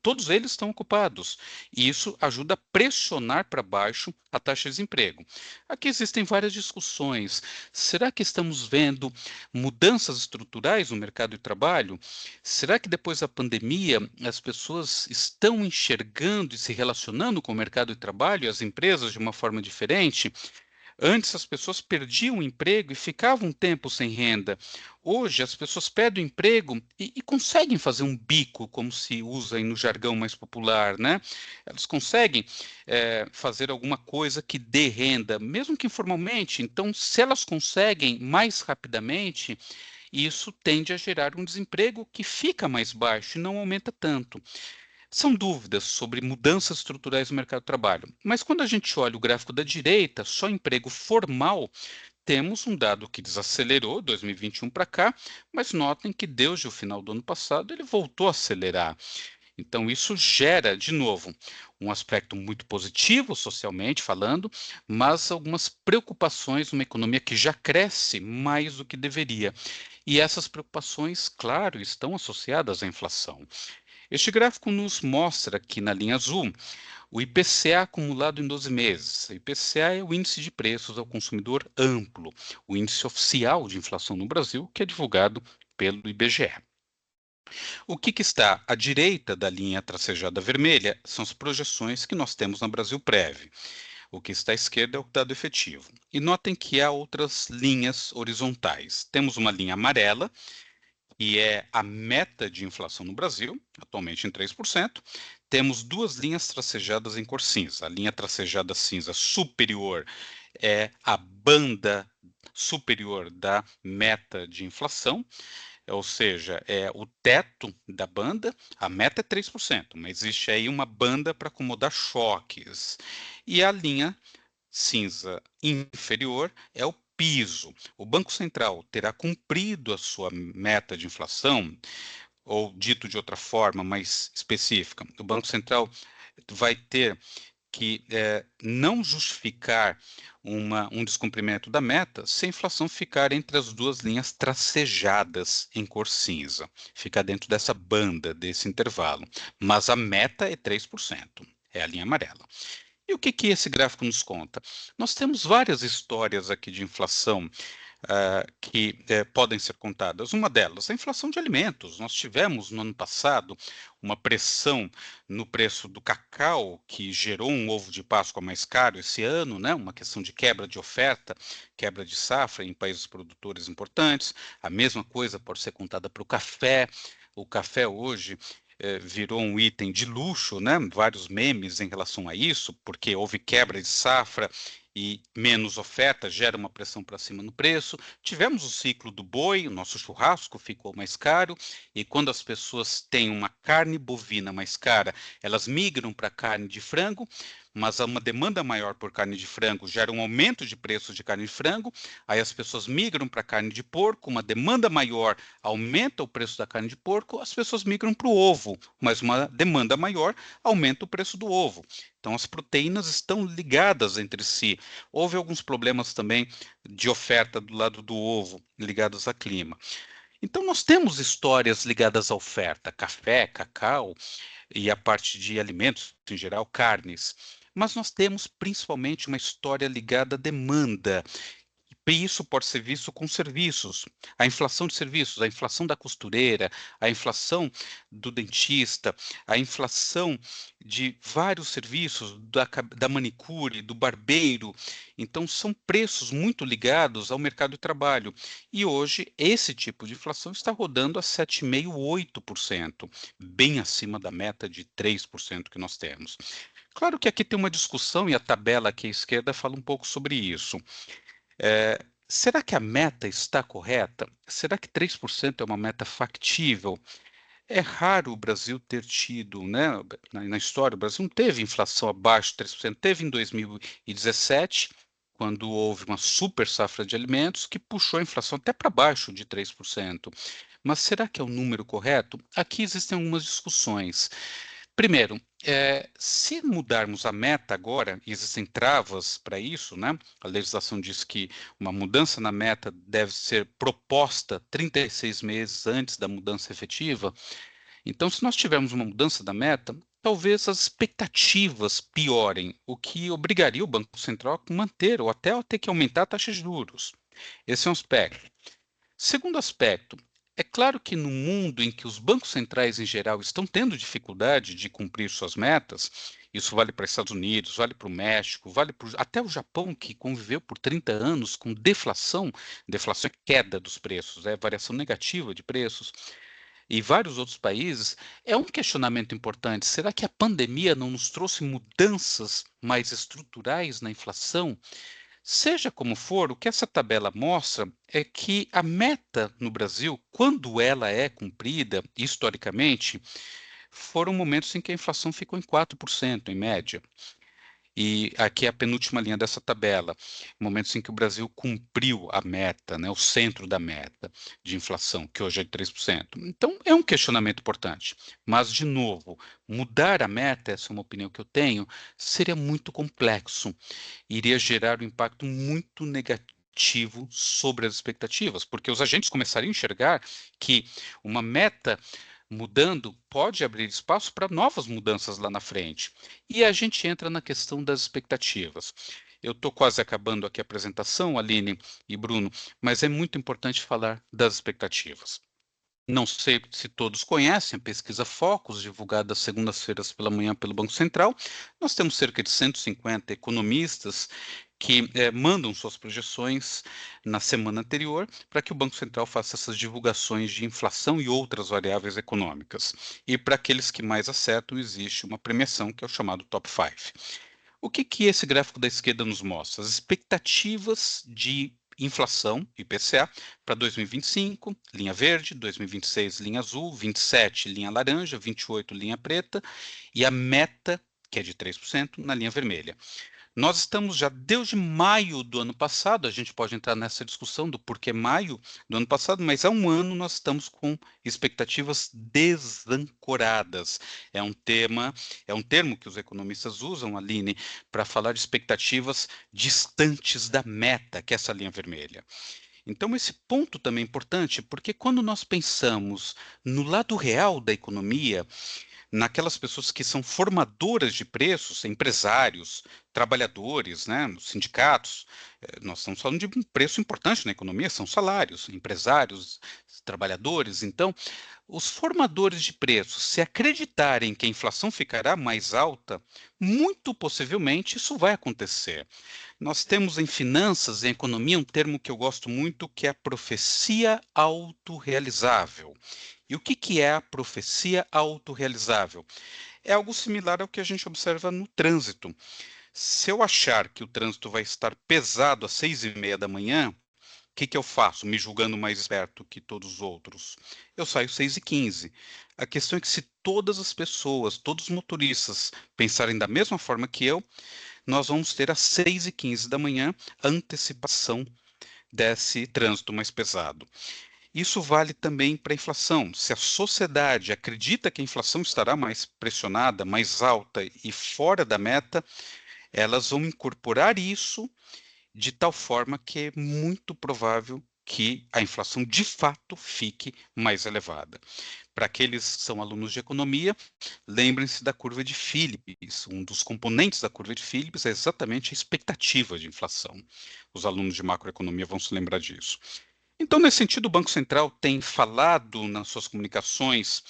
todos eles estão ocupados. E isso ajuda a pressionar para baixo a taxa de desemprego. Aqui existem várias discussões. Será que estamos vendo mudanças estruturais no mercado de trabalho? Será que depois da pandemia as pessoas estão enxergando e se relacionando com o mercado de trabalho e as empresas de uma forma diferente? Antes as pessoas perdiam o emprego e ficavam um tempo sem renda. Hoje as pessoas perdem o emprego e conseguem fazer um bico, como se usa aí no jargão mais popular, né? Elas conseguem fazer alguma coisa que dê renda, mesmo que informalmente. Então, se elas conseguem mais rapidamente, isso tende a gerar um desemprego que fica mais baixo e não aumenta tanto. São dúvidas sobre mudanças estruturais no mercado de trabalho, mas quando a gente olha o gráfico da direita, só emprego formal, temos um dado que desacelerou 2021 para cá, mas notem que desde o final do ano passado ele voltou a acelerar. Então, isso gera, de novo, um aspecto muito positivo socialmente falando, mas algumas preocupações numa economia que já cresce mais do que deveria. E essas preocupações, claro, estão associadas à inflação. Este gráfico nos mostra aqui na linha azul o IPCA acumulado em 12 meses. O IPCA é o índice de preços ao consumidor amplo, o índice oficial de inflação no Brasil, que é divulgado pelo IBGE. O que está à direita da linha tracejada vermelha são as projeções que nós temos na Brasilprev. O que está à esquerda é o dado efetivo. E notem que há outras linhas horizontais. Temos uma linha amarela, que é a meta de inflação no Brasil, atualmente em 3%. Temos duas linhas tracejadas em cor cinza. A linha tracejada cinza superior é a banda superior da meta de inflação, ou seja, é o teto da banda. A meta é 3%, mas existe aí uma banda para acomodar choques. E a linha cinza inferior é o piso. O Banco Central terá cumprido a sua meta de inflação, ou dito de outra forma mais específica, o Banco Central vai ter que não justificar um descumprimento da meta se a inflação ficar entre as duas linhas tracejadas em cor cinza, ficar dentro dessa banda, desse intervalo. Mas a meta é 3%, é a linha amarela. E o que esse gráfico nos conta? Nós temos várias histórias aqui de inflação que podem ser contadas. Uma delas, a inflação de alimentos. Nós tivemos no ano passado uma pressão no preço do cacau, que gerou um ovo de Páscoa mais caro esse ano, né? Uma questão de quebra de oferta, quebra de safra em países produtores importantes. A mesma coisa pode ser contada para o café. O café hoje virou um item de luxo, né? Vários memes em relação a isso, porque houve quebra de safra e menos oferta gera uma pressão para cima no preço. Tivemos o ciclo do boi, o nosso churrasco ficou mais caro, e quando as pessoas têm uma carne bovina mais cara, elas migram para carne de frango, mas há uma demanda maior por carne de frango gera um aumento de preço de carne de frango, aí as pessoas migram para carne de porco, uma demanda maior aumenta o preço da carne de porco, as pessoas migram para o ovo, mas uma demanda maior aumenta o preço do ovo. Então, as proteínas estão ligadas entre si. Houve alguns problemas também de oferta do lado do ovo, ligados a clima. Então, nós temos histórias ligadas à oferta, café, cacau e a parte de alimentos, em geral, carnes. Mas nós temos principalmente uma história ligada à demanda. E isso pode ser visto com serviços, a inflação de serviços, a inflação da costureira, a inflação do dentista, a inflação de vários serviços, da manicure, do barbeiro. Então, são preços muito ligados ao mercado de trabalho. E hoje, esse tipo de inflação está rodando a 7,5%, 8%, bem acima da meta de 3% que nós temos. Claro que aqui tem uma discussão, e a tabela aqui à esquerda fala um pouco sobre isso. Será que a meta está correta? Será que 3% é uma meta factível? É raro o Brasil ter tido, né, na história, o Brasil não teve inflação abaixo de 3%, teve em 2017, quando houve uma super safra de alimentos, que puxou a inflação até para baixo de 3%. Mas será que é o número correto? Aqui existem algumas discussões. Primeiro, se mudarmos a meta agora, e existem travas para isso, né? A legislação diz que uma mudança na meta deve ser proposta 36 meses antes da mudança efetiva. Então, se nós tivermos uma mudança da meta, talvez as expectativas piorem, o que obrigaria o Banco Central a manter ou até a ter que aumentar a taxa de juros. Esse é um aspecto. Segundo aspecto, é claro que no mundo em que os bancos centrais em geral estão tendo dificuldade de cumprir suas metas, isso vale para os Estados Unidos, vale para o México, vale até o Japão, que conviveu por 30 anos com deflação, deflação é queda dos preços, é variação negativa de preços, e vários outros países, é um questionamento importante. Será que a pandemia não nos trouxe mudanças mais estruturais na inflação? Seja como for, o que essa tabela mostra é que a meta no Brasil, quando ela é cumprida, historicamente, foram momentos em que a inflação ficou em 4%, em média. E aqui é a penúltima linha dessa tabela, momentos em que o Brasil cumpriu a meta, né, o centro da meta de inflação, que hoje é de 3%. Então, é um questionamento importante. Mas, de novo, mudar a meta, essa é uma opinião que eu tenho, seria muito complexo. Iria gerar um impacto muito negativo sobre as expectativas, porque os agentes começariam a enxergar que uma meta mudando pode abrir espaço para novas mudanças lá na frente. E a gente entra na questão das expectativas. Eu estou quase acabando aqui a apresentação, Aline e Bruno, mas é muito importante falar das expectativas. Não sei se todos conhecem a pesquisa Focus, divulgada às segundas-feiras pela manhã pelo Banco Central. Nós temos cerca de 150 economistas que mandam suas projeções na semana anterior para que o Banco Central faça essas divulgações de inflação e outras variáveis econômicas. E para aqueles que mais acertam, existe uma premiação que é o chamado Top 5. O que esse gráfico da esquerda nos mostra? As expectativas de inflação, IPCA, para 2025, linha verde, 2026, linha azul, 27, linha laranja, 28, linha preta, e a meta, que é de 3%, na linha vermelha. Nós estamos já desde maio do ano passado, a gente pode entrar nessa discussão do porquê maio do ano passado, mas há um ano nós estamos com expectativas desancoradas. É um termo que os economistas usam, Aline, para falar de expectativas distantes da meta, que é essa linha vermelha. Então, esse ponto também é importante, porque quando nós pensamos no lado real da economia, naquelas pessoas que são formadoras de preços, empresários, trabalhadores, né, sindicatos. Nós estamos falando de um preço importante na economia, são salários, empresários, trabalhadores. Então, os formadores de preços, se acreditarem que a inflação ficará mais alta, muito possivelmente isso vai acontecer. Nós temos em finanças, em economia, um termo que eu gosto muito, que é a profecia autorrealizável. E o que é a profecia autorrealizável? É algo similar ao que a gente observa no trânsito. Se eu achar que o trânsito vai estar pesado às 6h30 da manhã, o que eu faço, me julgando mais esperto que todos os outros? Eu saio 6h15. A questão é que se todas as pessoas, todos os motoristas pensarem da mesma forma que eu, nós vamos ter às 6h15 da manhã a antecipação desse trânsito mais pesado. Isso vale também para a inflação. Se a sociedade acredita que a inflação estará mais pressionada, mais alta e fora da meta, elas vão incorporar isso de tal forma que é muito provável que a inflação de fato fique mais elevada. Para aqueles que são alunos de economia, lembrem-se da curva de Phillips. Um dos componentes da curva de Phillips é exatamente a expectativa de inflação. Os alunos de macroeconomia vão se lembrar disso. Então, nesse sentido, o Banco Central tem falado nas suas comunicações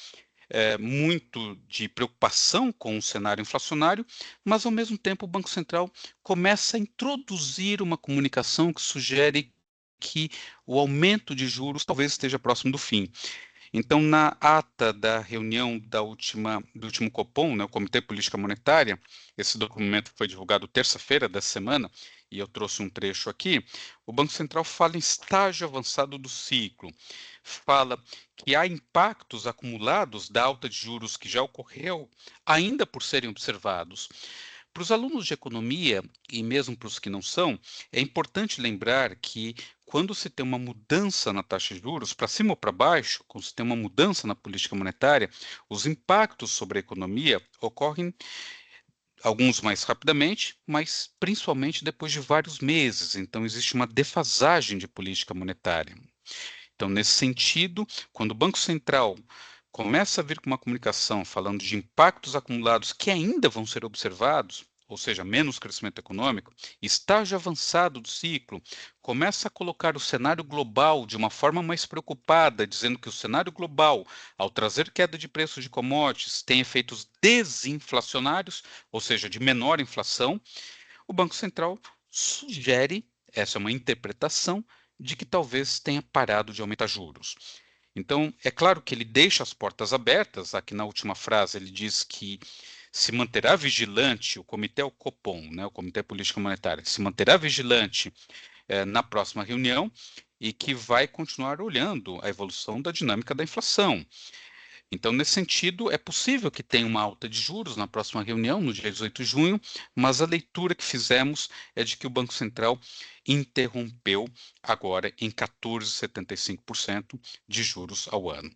muito de preocupação com o cenário inflacionário, mas, ao mesmo tempo, o Banco Central começa a introduzir uma comunicação que sugere que o aumento de juros talvez esteja próximo do fim. Então, na ata da reunião do último Copom, né, o Comitê de Política Monetária, esse documento foi divulgado terça-feira dessa semana, e eu trouxe um trecho aqui, o Banco Central fala em estágio avançado do ciclo, fala que há impactos acumulados da alta de juros que já ocorreu, ainda por serem observados. Para os alunos de economia, e mesmo para os que não são, é importante lembrar que quando se tem uma mudança na taxa de juros, para cima ou para baixo, quando se tem uma mudança na política monetária, os impactos sobre a economia ocorrem, alguns mais rapidamente, mas principalmente depois de vários meses. Então, existe uma defasagem de política monetária. Então, nesse sentido, quando o Banco Central começa a vir com uma comunicação falando de impactos acumulados que ainda vão ser observados, ou seja, menos crescimento econômico, estágio avançado do ciclo, começa a colocar o cenário global de uma forma mais preocupada, dizendo que o cenário global, ao trazer queda de preços de commodities, tem efeitos desinflacionários, ou seja, de menor inflação, o Banco Central sugere, essa é uma interpretação, de que talvez tenha parado de aumentar juros. Então, é claro que ele deixa as portas abertas, aqui na última frase ele diz que se manterá vigilante, o Comitê é o Copom, né, o Comitê de Política Monetária, se manterá vigilante na próxima reunião e que vai continuar olhando a evolução da dinâmica da inflação. Então, nesse sentido, é possível que tenha uma alta de juros na próxima reunião, no dia 18 de junho, mas a leitura que fizemos é de que o Banco Central interrompeu agora em 14,75% de juros ao ano.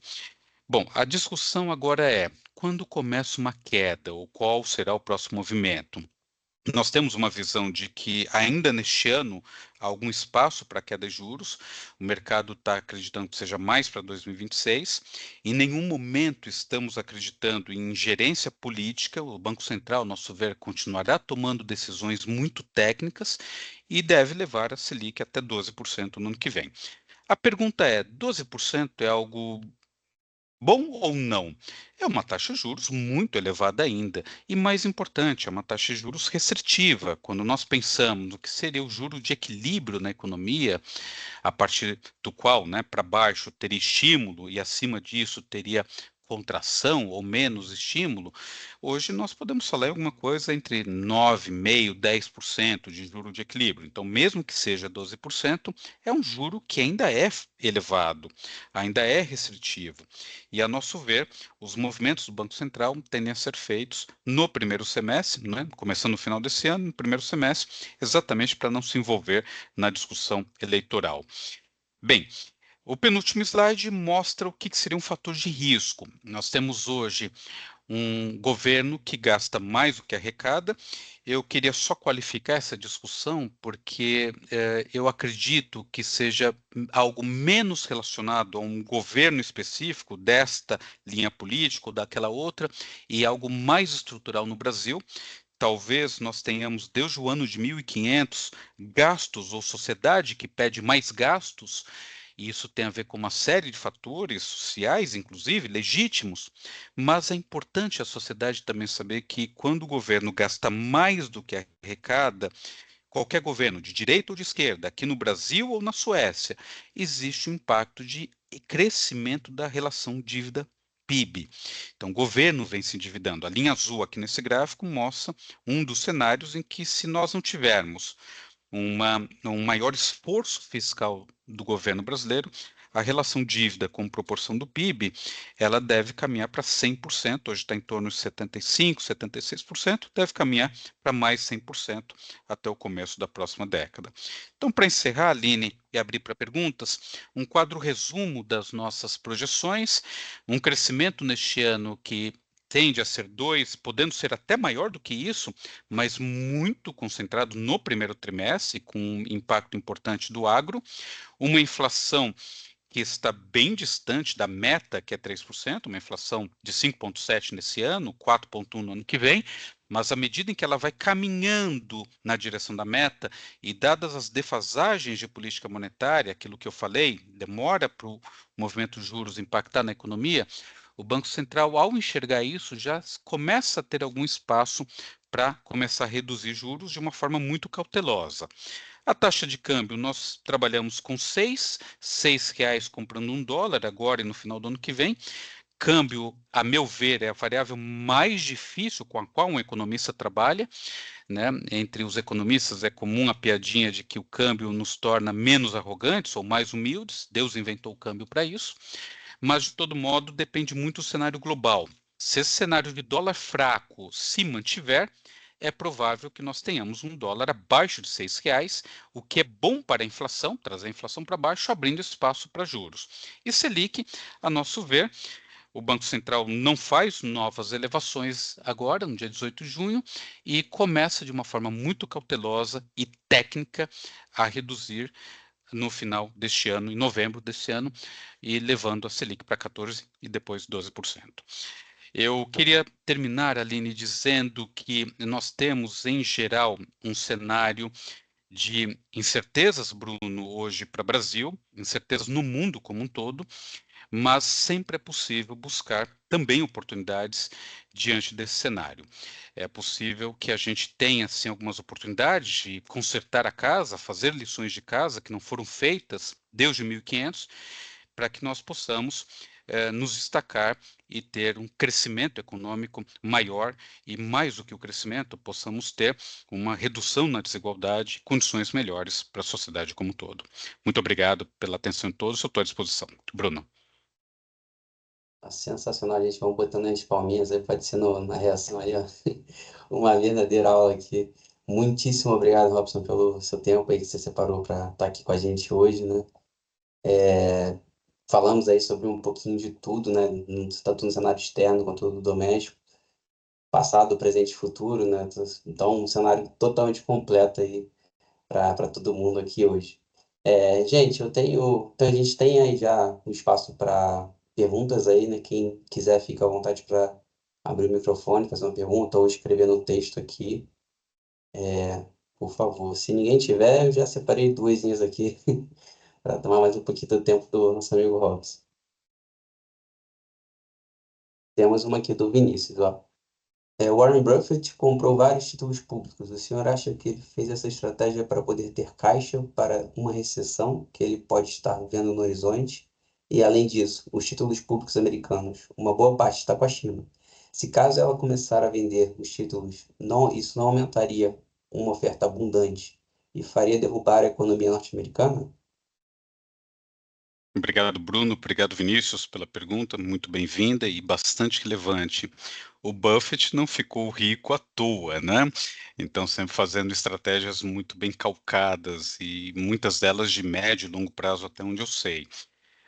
Bom, a discussão agora é: quando começa uma queda ou qual será o próximo movimento? Nós temos uma visão de que ainda neste ano há algum espaço para queda de juros, o mercado está acreditando que seja mais para 2026, em nenhum momento estamos acreditando em ingerência política, o Banco Central, ao nosso ver, continuará tomando decisões muito técnicas e deve levar a Selic até 12% no ano que vem. A pergunta é: 12% é algo bom ou não? É uma taxa de juros muito elevada ainda, e mais importante, é uma taxa de juros restritiva. Quando nós pensamos no que seria o juro de equilíbrio na economia, a partir do qual, né, para baixo teria estímulo e acima disso teria contração ou menos estímulo, hoje nós podemos falar em alguma coisa entre 9,5% e 10% de juro de equilíbrio. Então, mesmo que seja 12%, é um juro que ainda é elevado, ainda é restritivo. E, a nosso ver, os movimentos do Banco Central tendem a ser feitos no primeiro semestre, né, começando no final desse ano, no primeiro semestre, exatamente para não se envolver na discussão eleitoral. Bem, o penúltimo slide mostra o que seria um fator de risco. Nós temos hoje um governo que gasta mais do que arrecada. Eu queria só qualificar essa discussão porque eu acredito que seja algo menos relacionado a um governo específico desta linha política ou daquela outra e algo mais estrutural no Brasil. Talvez nós tenhamos, desde o ano de 1500, gastos ou sociedade que pede mais gastos, e isso tem a ver com uma série de fatores sociais, inclusive legítimos, mas é importante a sociedade também saber que quando o governo gasta mais do que arrecada, qualquer governo, de direita ou de esquerda, aqui no Brasil ou na Suécia, existe um impacto de crescimento da relação dívida-PIB. Então, o governo vem se endividando. A linha azul aqui nesse gráfico mostra um dos cenários em que, se nós não tivermos um maior esforço fiscal do governo brasileiro, a relação dívida com proporção do PIB, ela deve caminhar para 100%, hoje está em torno de 75%, 76%, deve caminhar para mais 100% até o começo da próxima década. Então, para encerrar, Aline, e abrir para perguntas, um quadro resumo das nossas projeções, um crescimento neste ano que tende a ser 2, podendo ser até maior do que isso, mas muito concentrado no primeiro trimestre, com um impacto importante do agro, uma inflação que está bem distante da meta, que é 3%, uma inflação de 5,7% nesse ano, 4,1% no ano que vem, mas à medida em que ela vai caminhando na direção da meta, e dadas as defasagens de política monetária, aquilo que eu falei, demora para o movimento de juros impactar na economia, o Banco Central, ao enxergar isso, já começa a ter algum espaço para começar a reduzir juros de uma forma muito cautelosa. A taxa de câmbio, nós trabalhamos com R$ 6 comprando $1 agora e no final do ano que vem. Câmbio, a meu ver, é a variável mais difícil com a qual um economista trabalha, né? Entre os economistas é comum a piadinha de que o câmbio nos torna menos arrogantes ou mais humildes. Deus inventou o câmbio para isso. Mas, de todo modo, depende muito do cenário global. Se esse cenário de dólar fraco se mantiver, é provável que nós tenhamos um dólar abaixo de R$ 6, o que é bom para a inflação, trazer a inflação para baixo, abrindo espaço para juros. E Selic, a nosso ver, o Banco Central não faz novas elevações agora, no dia 18 de junho, e começa de uma forma muito cautelosa e técnica a reduzir no final deste ano, em novembro deste ano, e levando a Selic para 14% e depois 12%. Eu queria terminar, Aline, dizendo que nós temos, em geral, um cenário de incertezas, Bruno, hoje para o Brasil, incertezas no mundo como um todo, mas sempre é possível buscar também oportunidades diante desse cenário. É possível que a gente tenha, sim, algumas oportunidades de consertar a casa, fazer lições de casa que não foram feitas desde 1500, para que nós possamos nos destacar e ter um crescimento econômico maior e, mais do que o crescimento, possamos ter uma redução na desigualdade, condições melhores para a sociedade como um todo. Muito obrigado pela atenção de todos, eu estou à disposição. Bruno. Tá sensacional, gente. Vamos botando as palminhas aí, pode ser na reação aí, ó. Uma verdadeira aula aqui. Muitíssimo obrigado, Robson, pelo seu tempo aí que você separou para estar aqui com a gente hoje, né? Falamos aí sobre um pouquinho de tudo, né? Tanto no cenário externo quanto no doméstico, passado, presente e futuro, né? Então, um cenário totalmente completo aí para todo mundo aqui hoje. Gente, então a gente tem aí já um espaço para perguntas aí, né? Quem quiser fica à vontade para abrir o microfone, fazer uma pergunta ou escrever no texto aqui, por favor. Se ninguém tiver, eu já separei duasinhas aqui para tomar mais um pouquinho do tempo do nosso amigo Robson. Temos uma aqui do Vinícius, ó. Warren Buffett comprou vários títulos públicos. O senhor acha que ele fez essa estratégia para poder ter caixa para uma recessão que ele pode estar vendo no horizonte? E, além disso, os títulos públicos americanos, uma boa parte está com a China. Se caso ela começar a vender os títulos, isso não aumentaria uma oferta abundante e faria derrubar a economia norte-americana? Obrigado, Bruno. Obrigado, Vinícius, pela pergunta. Muito bem-vinda e bastante relevante. O Buffett não ficou rico à toa, né? Então, sempre fazendo estratégias muito bem calcadas e muitas delas de médio e longo prazo, até onde eu sei.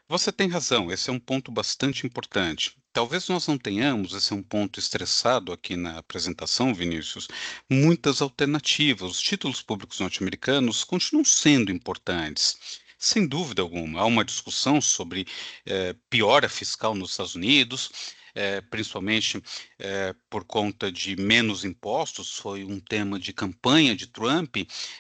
Você tem razão, esse é um ponto bastante importante. Talvez nós não tenhamos, esse é um ponto estressado aqui na apresentação, Vinícius, muitas alternativas. Os títulos públicos norte-americanos continuam sendo importantes. Sem dúvida alguma, há uma discussão sobre piora fiscal nos Estados Unidos, principalmente por conta de menos impostos, foi um tema de campanha de Trump,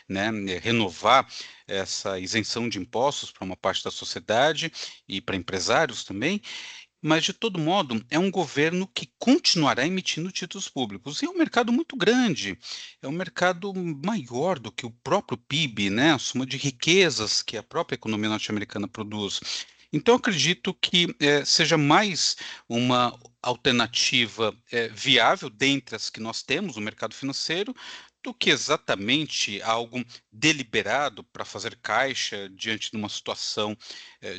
né, renovar essa isenção de impostos para uma parte da sociedade e para empresários também, mas, de todo modo, é um governo que continuará emitindo títulos públicos. E é um mercado muito grande, é um mercado maior do que o próprio PIB, né? A soma de riquezas que a própria economia norte-americana produz. Então, eu acredito que seja mais uma alternativa viável dentre as que nós temos no mercado financeiro do que exatamente algo deliberado para fazer caixa diante de uma situação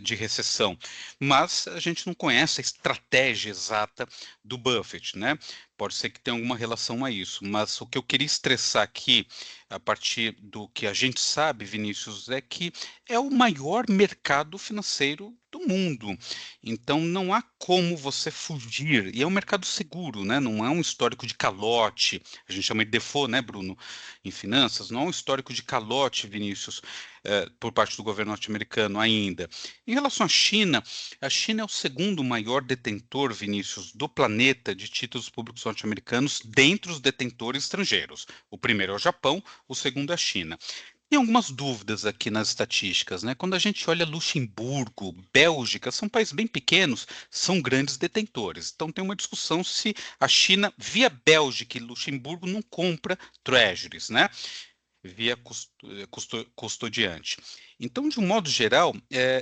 de recessão. Mas a gente não conhece a estratégia exata do Buffett, né? Pode ser que tenha alguma relação a isso, mas o que eu queria estressar aqui, a partir do que a gente sabe, Vinícius, é que é o maior mercado financeiro do mundo. Então não há como você fugir. E é um mercado seguro, né? Não é um histórico de calote. A gente chama de default, né, Bruno, em finanças. Não é um histórico de calote, Vinícius, por parte do governo norte-americano ainda. Em relação à China, a China é o segundo maior detentor, Vinícius, do planeta de títulos públicos norte-americanos dentre os detentores estrangeiros. O primeiro é o Japão, o segundo é a China. Tem algumas dúvidas aqui nas estatísticas, né? Quando a gente olha Luxemburgo, Bélgica, são países bem pequenos, são grandes detentores. Então tem uma discussão se a China, via Bélgica e Luxemburgo, não compra treasuries, né? Via custodiante. Então, de um modo geral,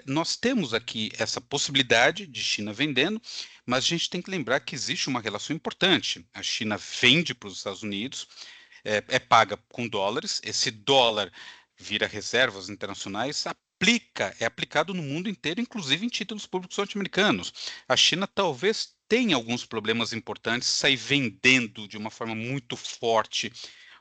nós temos aqui essa possibilidade de China vendendo, mas a gente tem que lembrar que existe uma relação importante. A China vende para os Estados Unidos, é paga com dólares, esse dólar vira reservas internacionais, é aplicado no mundo inteiro, inclusive em títulos públicos norte-americanos. A China talvez tenha alguns problemas importantes, sair vendendo de uma forma muito forte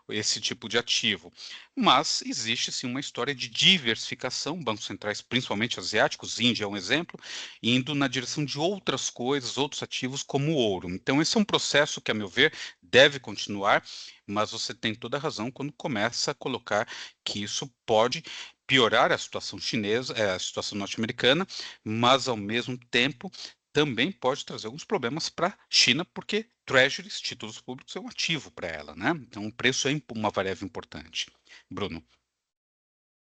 esse tipo de ativo. Mas existe sim uma história de diversificação, bancos centrais, principalmente asiáticos, Índia é um exemplo, indo na direção de outras coisas, outros ativos como o ouro. Então esse é um processo que, a meu ver, deve continuar, mas você tem toda a razão quando começa a colocar que isso pode piorar a situação chinesa, a situação norte-americana, mas ao mesmo tempo também pode trazer alguns problemas para a China, porque treasuries, títulos públicos, é um ativo para ela, né? Então, o preço é uma variável importante. Bruno.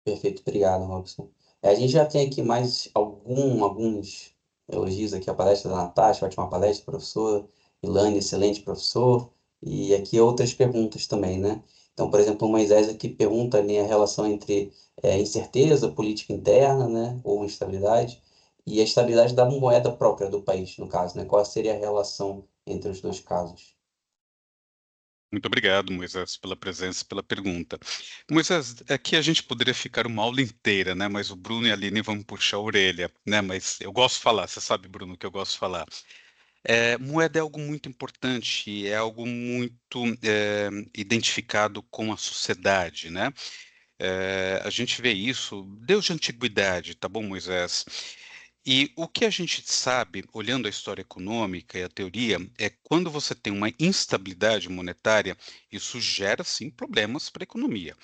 Perfeito, obrigado, Robson. A gente já tem aqui mais alguns elogios aqui à palestra da Natasha, ótima palestra, professor. Ilane, excelente professor. E aqui outras perguntas também, né? Então, por exemplo, o Moisés aqui pergunta ali a relação entre incerteza política interna, né, ou instabilidade, e a estabilidade da moeda própria do país, no caso, né? Qual seria a relação entre os dois casos? Muito obrigado, Moisés, pela presença, pela pergunta. Moisés, aqui a gente poderia ficar uma aula inteira, né? Mas o Bruno e a Aline vão me puxar a orelha, né? Mas eu gosto de falar, você sabe, Bruno, que eu gosto de falar. Moeda é algo muito importante, é algo muito identificado com a sociedade, né? A gente vê isso desde a antiguidade, tá bom, Moisés? E o que a gente sabe, olhando a história econômica e a teoria, é quando você tem uma instabilidade monetária, isso gera, sim, problemas para a economia.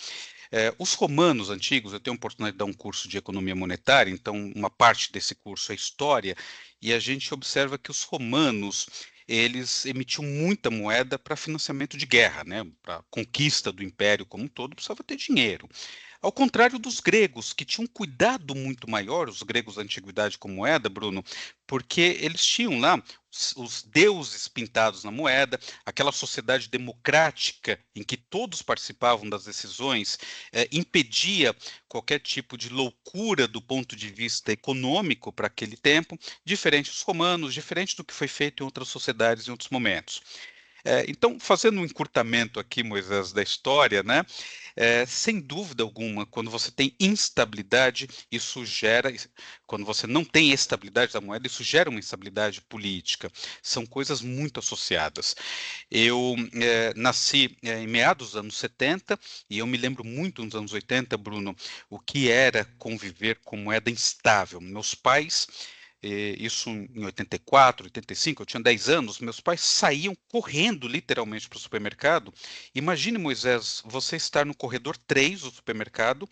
Os romanos antigos, eu tenho a oportunidade de dar um curso de economia monetária, então uma parte desse curso é história, e a gente observa que os romanos eles emitiam muita moeda para financiamento de guerra, né? Para conquista do império como um todo, precisava ter dinheiro. Ao contrário dos gregos, que tinham um cuidado muito maior, os gregos da antiguidade com moeda, Bruno, porque eles tinham lá os deuses pintados na moeda, aquela sociedade democrática em que todos participavam das decisões, impedia qualquer tipo de loucura do ponto de vista econômico para aquele tempo, diferente dos romanos, diferente do que foi feito em outras sociedades em outros momentos. Então, fazendo um encurtamento aqui, Moisés, da história, né? Sem dúvida alguma, quando você tem instabilidade, isso gera, quando você não tem estabilidade da moeda, isso gera uma instabilidade política. São coisas muito associadas. Eu nasci em meados dos anos 70 e eu me lembro muito nos anos 80, Bruno, o que era conviver com moeda instável. Meus pais isso em 84, 85, eu tinha 10 anos, meus pais saíam correndo literalmente para o supermercado. Imagine, Moisés, você estar no corredor 3 do supermercado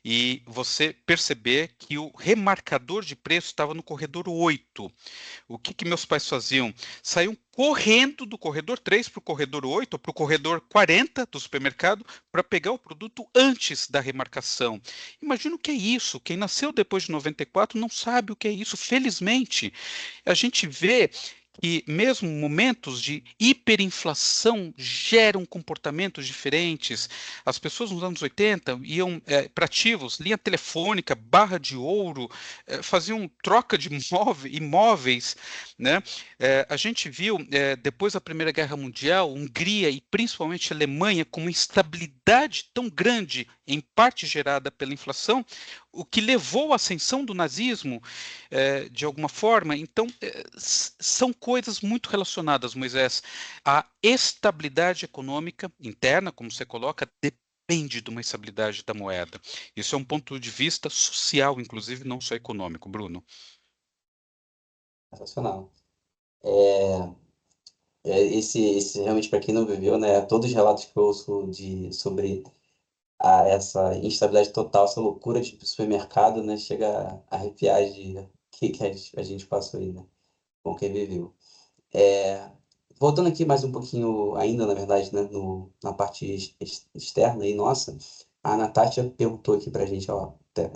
e você perceber que o remarcador de preço estava no corredor 8. O que que meus pais faziam? Saíam correndo do corredor 3 para o corredor 8 ou para o corredor 40 do supermercado para pegar o produto antes da remarcação. Imagina o que é isso. Quem nasceu depois de 94 não sabe o que é isso. Felizmente, a gente vê que mesmo momentos de hiperinflação geram comportamentos diferentes. As pessoas nos anos 80 iam para ativos, linha telefônica, barra de ouro, faziam troca de imóveis, né? A gente viu, depois da Primeira Guerra Mundial, Hungria e principalmente a Alemanha, com uma instabilidade tão grande, em parte gerada pela inflação, o que levou à ascensão do nazismo, de alguma forma. Então, são coisas muito relacionadas, Moisés. A estabilidade econômica interna, como você coloca, depende de uma estabilidade da moeda. Isso é um ponto de vista social, inclusive, não só econômico, Bruno. Sensacional. Esse realmente, para quem não viveu, né, todos os relatos que eu ouço sobre essa instabilidade total, essa loucura de supermercado, né, chega a arrepiar que a gente passou aí, né, com quem viveu. É, Voltando aqui mais um pouquinho ainda, na verdade, né, na parte externa aí, nossa, a Natália perguntou aqui pra gente, ó,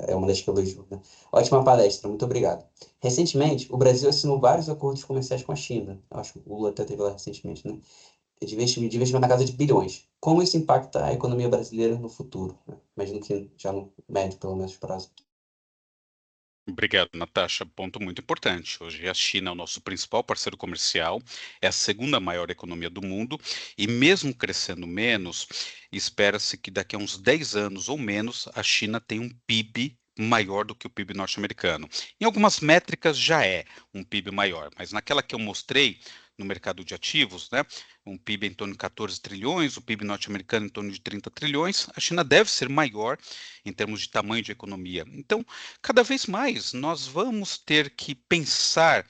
é uma das que eu vejo, né? Ótima palestra, muito obrigado. Recentemente, o Brasil assinou vários acordos comerciais com a China. Eu acho que o Lula até teve lá recentemente, né? De investimento na casa de bilhões. Como isso impacta a economia brasileira no futuro, né? Imagino que já no médio, pelo menos, prazo. Obrigado, Natasha. Ponto muito importante. Hoje a China é o nosso principal parceiro comercial, é a segunda maior economia do mundo, e mesmo crescendo menos, espera-se que daqui a uns 10 anos ou menos a China tenha um PIB maior do que o PIB norte-americano. Em algumas métricas já é um PIB maior, mas naquela que eu mostrei no mercado de ativos, né, um PIB em torno de 14 trilhões, o PIB norte-americano em torno de 30 trilhões, a China deve ser maior em termos de tamanho de economia. Então, cada vez mais nós vamos ter que pensar,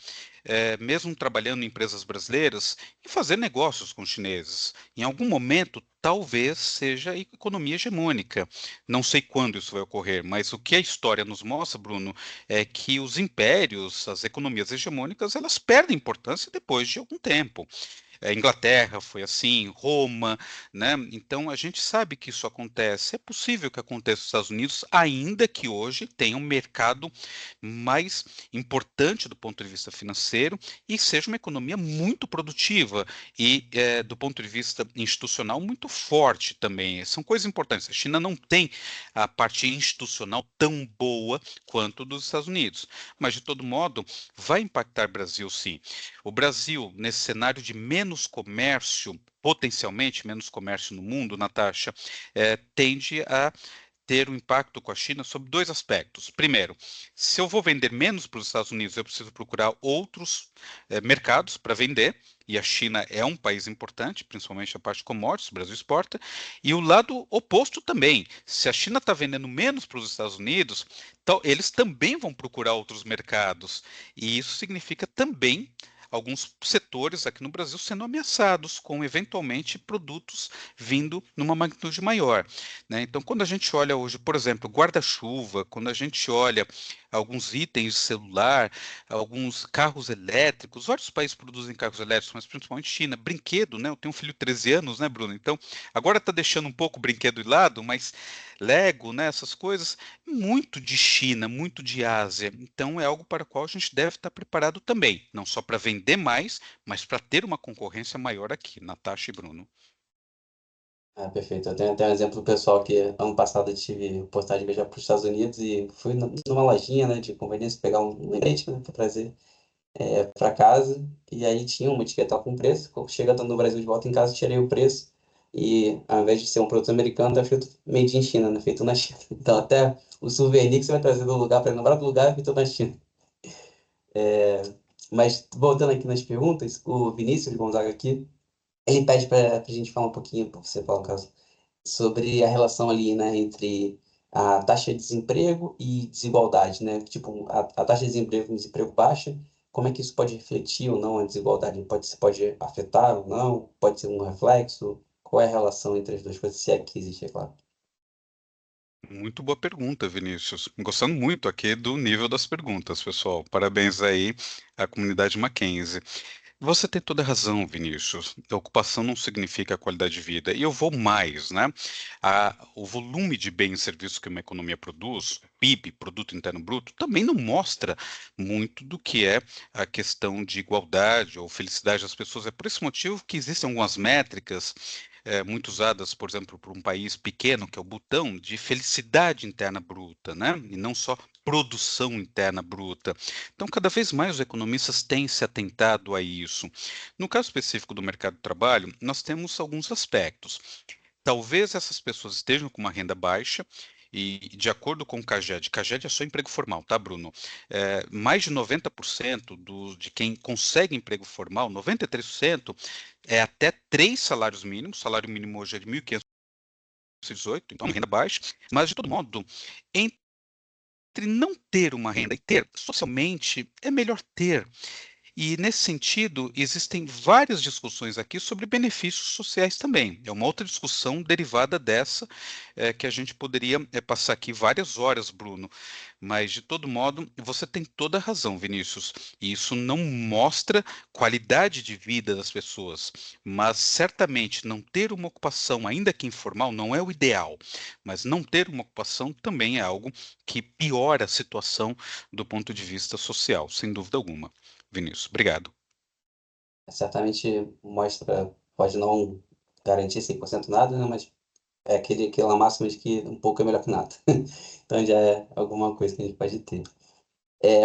mesmo trabalhando em empresas brasileiras, em fazer negócios com os chineses. Em algum momento, talvez seja a economia hegemônica. Não sei quando isso vai ocorrer, mas o que a história nos mostra, Bruno, é que os impérios, as economias hegemônicas, elas perdem importância depois de algum tempo. Inglaterra foi assim, Roma, né? Então a gente sabe que isso acontece. É possível que aconteça nos Estados Unidos, ainda que hoje tenha um mercado mais importante do ponto de vista financeiro e seja uma economia muito produtiva e, do ponto de vista institucional, muito forte também. São coisas importantes. A China não tem a parte institucional tão boa quanto dos Estados Unidos, mas de todo modo vai impactar o Brasil, sim. O Brasil, nesse cenário de menos comércio, potencialmente menos comércio no mundo, Natasha, tende a ter um impacto com a China sobre dois aspectos. Primeiro, se eu vou vender menos para os Estados Unidos, eu preciso procurar outros mercados para vender, e a China é um país importante, principalmente a parte de commodities, o Brasil exporta, e o lado oposto também. Se a China está vendendo menos para os Estados Unidos, então eles também vão procurar outros mercados, e isso significa também alguns setores aqui no Brasil sendo ameaçados com eventualmente produtos vindo numa magnitude maior, né? Então, quando a gente olha hoje, por exemplo, guarda-chuva, quando a gente olha alguns itens de celular, alguns carros elétricos, vários países produzem carros elétricos, mas principalmente China, brinquedo, né? Eu tenho um filho de 13 anos, né, Bruno? Então, agora está deixando um pouco o brinquedo de lado, mas Lego, né, essas coisas, muito de China, muito de Ásia. Então, é algo para o qual a gente deve estar preparado também, não só para vender mais, mas para ter uma concorrência maior aqui, Natasha e Bruno. Ah, perfeito. Eu tenho até um exemplo pessoal que ano passado eu tive oportunidade de viajar para os Estados Unidos e fui numa lojinha, né, de conveniência pegar um lembrete, né, para trazer para casa. E aí tinha uma etiqueta com preço. Quando chegando no Brasil de volta em casa, tirei o preço. E ao invés de ser um produto americano, tá feito made in China, né, feito na China. Então até o souvenir que você vai trazer do lugar para lembrar do lugar é feito na China. Mas voltando aqui nas perguntas, o Vinícius Gonzaga aqui, ele pede para a gente falar um pouquinho, para você falar, no caso, sobre a relação ali, né, entre a taxa de desemprego e desigualdade, né? Tipo, a taxa de desemprego baixa, como é que isso pode refletir ou não a desigualdade? Pode afetar ou não? Pode ser um reflexo? Qual é a relação entre as duas coisas, se é que existe, é claro? Muito boa pergunta, Vinícius. Gostando muito aqui do nível das perguntas, pessoal. Parabéns aí à comunidade Mackenzie. Você tem toda a razão, Vinícius. A ocupação não significa qualidade de vida. E eu vou mais, né? O volume de bens e serviços que uma economia produz, PIB, Produto Interno Bruto, também não mostra muito do que é a questão de igualdade ou felicidade das pessoas. É por esse motivo que existem algumas métricas muito usadas, por exemplo, por um país pequeno, que é o Butão, de felicidade interna bruta, né? E não só produção interna bruta. Então, cada vez mais os economistas têm se atentado a isso. No caso específico do mercado de trabalho, nós temos alguns aspectos. Talvez essas pessoas estejam com uma renda baixa e, de acordo com o CAGED é só emprego formal, tá, Bruno? Mais de 90% de quem consegue emprego formal, 93%, é até 3 salários mínimos. O salário mínimo hoje é de 1.518, então renda baixa. Mas, de todo modo, entre não ter uma renda e ter, socialmente, é melhor ter. E, nesse sentido, existem várias discussões aqui sobre benefícios sociais também. É uma outra discussão derivada dessa, que a gente poderia passar aqui várias horas, Bruno. Mas, de todo modo, você tem toda a razão, Vinícius. E isso não mostra qualidade de vida das pessoas. Mas, certamente, não ter uma ocupação, ainda que informal, não é o ideal. Mas não ter uma ocupação também é algo que piora a situação do ponto de vista social, sem dúvida alguma. Vinícius, obrigado. Certamente mostra, pode não garantir 100% nada, né? Mas é aquela máxima de que um pouco é melhor que nada. Então já é alguma coisa que a gente pode ter.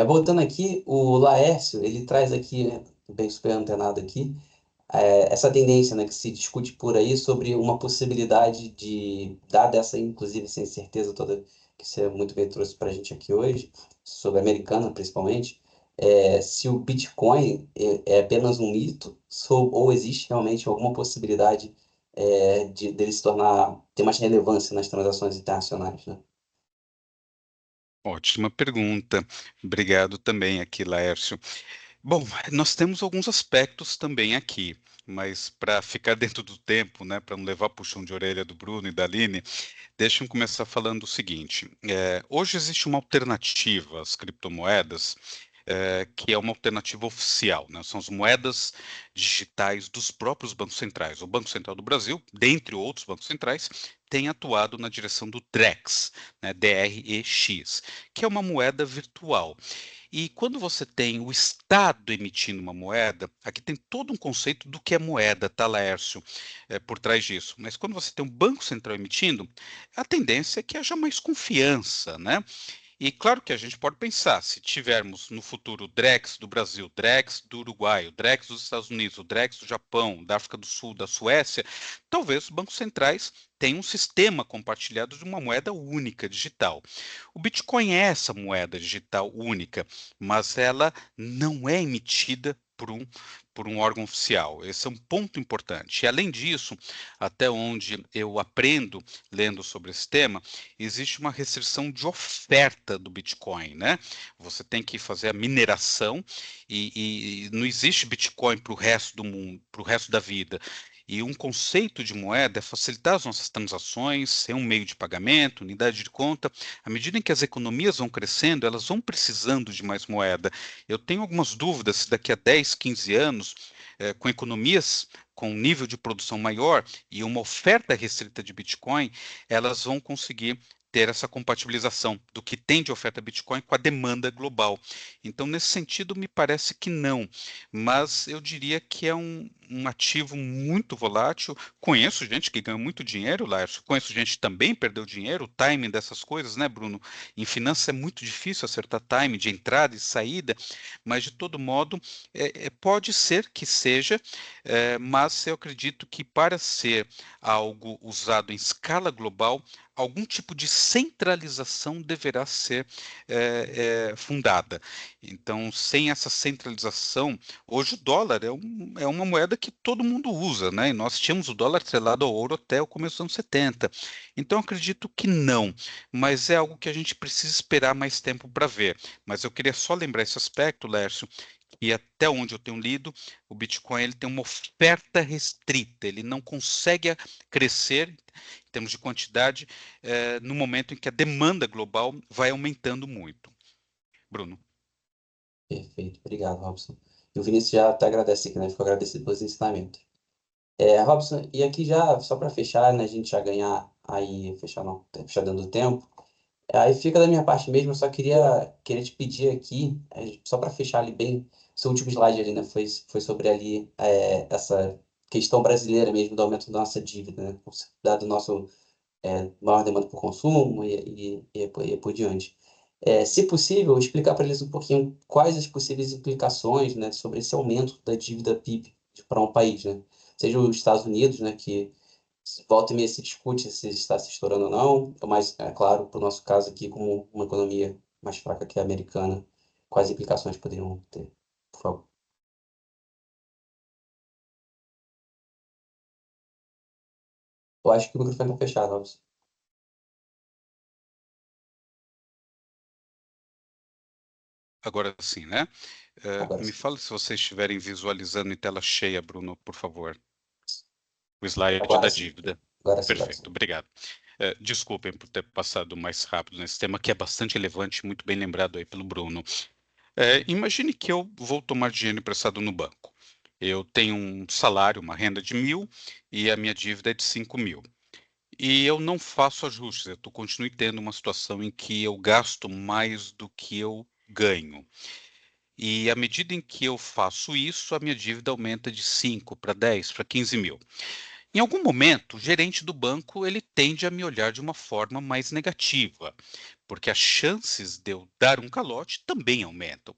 Voltando aqui, o Laércio, ele traz aqui, né, bem super antenado aqui, essa tendência, né, que se discute por aí sobre uma possibilidade de, dada essa, inclusive, essa incerteza toda que você muito bem trouxe para a gente aqui hoje, sobre a americana principalmente, se o Bitcoin é apenas um mito, ou existe realmente alguma possibilidade dele se tornar, ter mais relevância nas transações internacionais, né? Ótima pergunta. Obrigado também aqui, Laércio. Bom, nós temos alguns aspectos também aqui, mas para ficar dentro do tempo, né, para não levar puxão de orelha do Bruno e da Aline, deixa eu começar falando o seguinte: hoje existe uma alternativa às criptomoedas, que é uma alternativa oficial, né? São as moedas digitais dos próprios bancos centrais. O Banco Central do Brasil, dentre outros bancos centrais, tem atuado na direção do DREX, né, DREX, que é uma moeda virtual. E quando você tem o Estado emitindo uma moeda, aqui tem todo um conceito do que é moeda, tá, Laércio, por trás disso. Mas quando você tem um Banco Central emitindo, a tendência é que haja mais confiança, né? E claro que a gente pode pensar, se tivermos no futuro o Drex do Brasil, o Drex do Uruguai, o Drex dos Estados Unidos, o Drex do Japão, da África do Sul, da Suécia, talvez os bancos centrais tenham um sistema compartilhado de uma moeda única digital. O Bitcoin é essa moeda digital única, mas ela não é emitida por um órgão oficial. Esse é um ponto importante. E, além disso, até onde eu aprendo lendo sobre esse tema, existe uma restrição de oferta do Bitcoin, né? Você tem que fazer a mineração e não existe Bitcoin para o resto do mundo, para o resto da vida. E um conceito de moeda é facilitar as nossas transações, ser um meio de pagamento, unidade de conta. À medida em que as economias vão crescendo, elas vão precisando de mais moeda. Eu tenho algumas dúvidas se daqui a 10, 15 anos, com economias com um nível de produção maior e uma oferta restrita de Bitcoin, elas vão conseguir ter essa compatibilização do que tem de oferta Bitcoin com a demanda global. Então, nesse sentido, me parece que não, mas eu diria que é um ativo muito volátil. Conheço gente que ganhou muito dinheiro, Lárcio, conheço gente que também perdeu dinheiro, o timing dessas coisas, né, Bruno? Em finanças é muito difícil acertar timing de entrada e saída, mas de todo modo, pode ser que seja, mas eu acredito que para ser algo usado em escala global, algum tipo de centralização deverá ser fundada. Então, sem essa centralização, hoje o dólar é uma moeda que todo mundo usa, né? E nós tínhamos o dólar atrelado ao ouro até o começo dos anos 70. Então, acredito que não, mas é algo que a gente precisa esperar mais tempo para ver. Mas eu queria só lembrar esse aspecto, Lércio, e até onde eu tenho lido, o Bitcoin ele tem uma oferta restrita, ele não consegue crescer em termos de quantidade no momento em que a demanda global vai aumentando muito. Bruno. Perfeito, obrigado, Robson. E o Vinícius já até agradece aqui, né? Ficou agradecido pelos ensinamentos. Robson, e aqui já, só para fechar, né? A gente já ganhar aí, fechar não, fechar dando tempo. Aí fica da minha parte mesmo, eu só queria te pedir aqui, só para fechar ali bem, seu último slide ali, né? Foi sobre ali essa questão brasileira mesmo do aumento da nossa dívida, né? Dado o nosso maior demanda por consumo e por diante. Se possível, explicar para eles um pouquinho quais as possíveis implicações, né, sobre esse aumento da dívida PIB para um país, né? Seja os Estados Unidos, né, que volta e meia se discute se está se estourando ou não, mas, é claro, para o nosso caso aqui, como uma economia mais fraca que a americana, quais implicações poderiam ter, por favor? Eu acho que o microfone está fechado, Robson. Agora sim, né? Agora Me sim. fala se vocês estiverem visualizando em tela cheia, Bruno, por favor, o slide Agora da sim. dívida. Agora sim, agora Perfeito, sim. obrigado. Desculpem por ter passado mais rápido nesse tema, que é bastante relevante, muito bem lembrado aí pelo Bruno. Imagine que eu vou tomar dinheiro emprestado no banco. Eu tenho um salário, uma renda de 1.000 e a minha dívida é de 5.000. E eu não faço ajustes, eu continuo tendo uma situação em que eu gasto mais do que eu ganho. E à medida em que eu faço isso, a minha dívida aumenta de 5 para 10, para 15 mil. Em algum momento, o gerente do banco ele tende a me olhar de uma forma mais negativa, porque as chances de eu dar um calote também aumentam.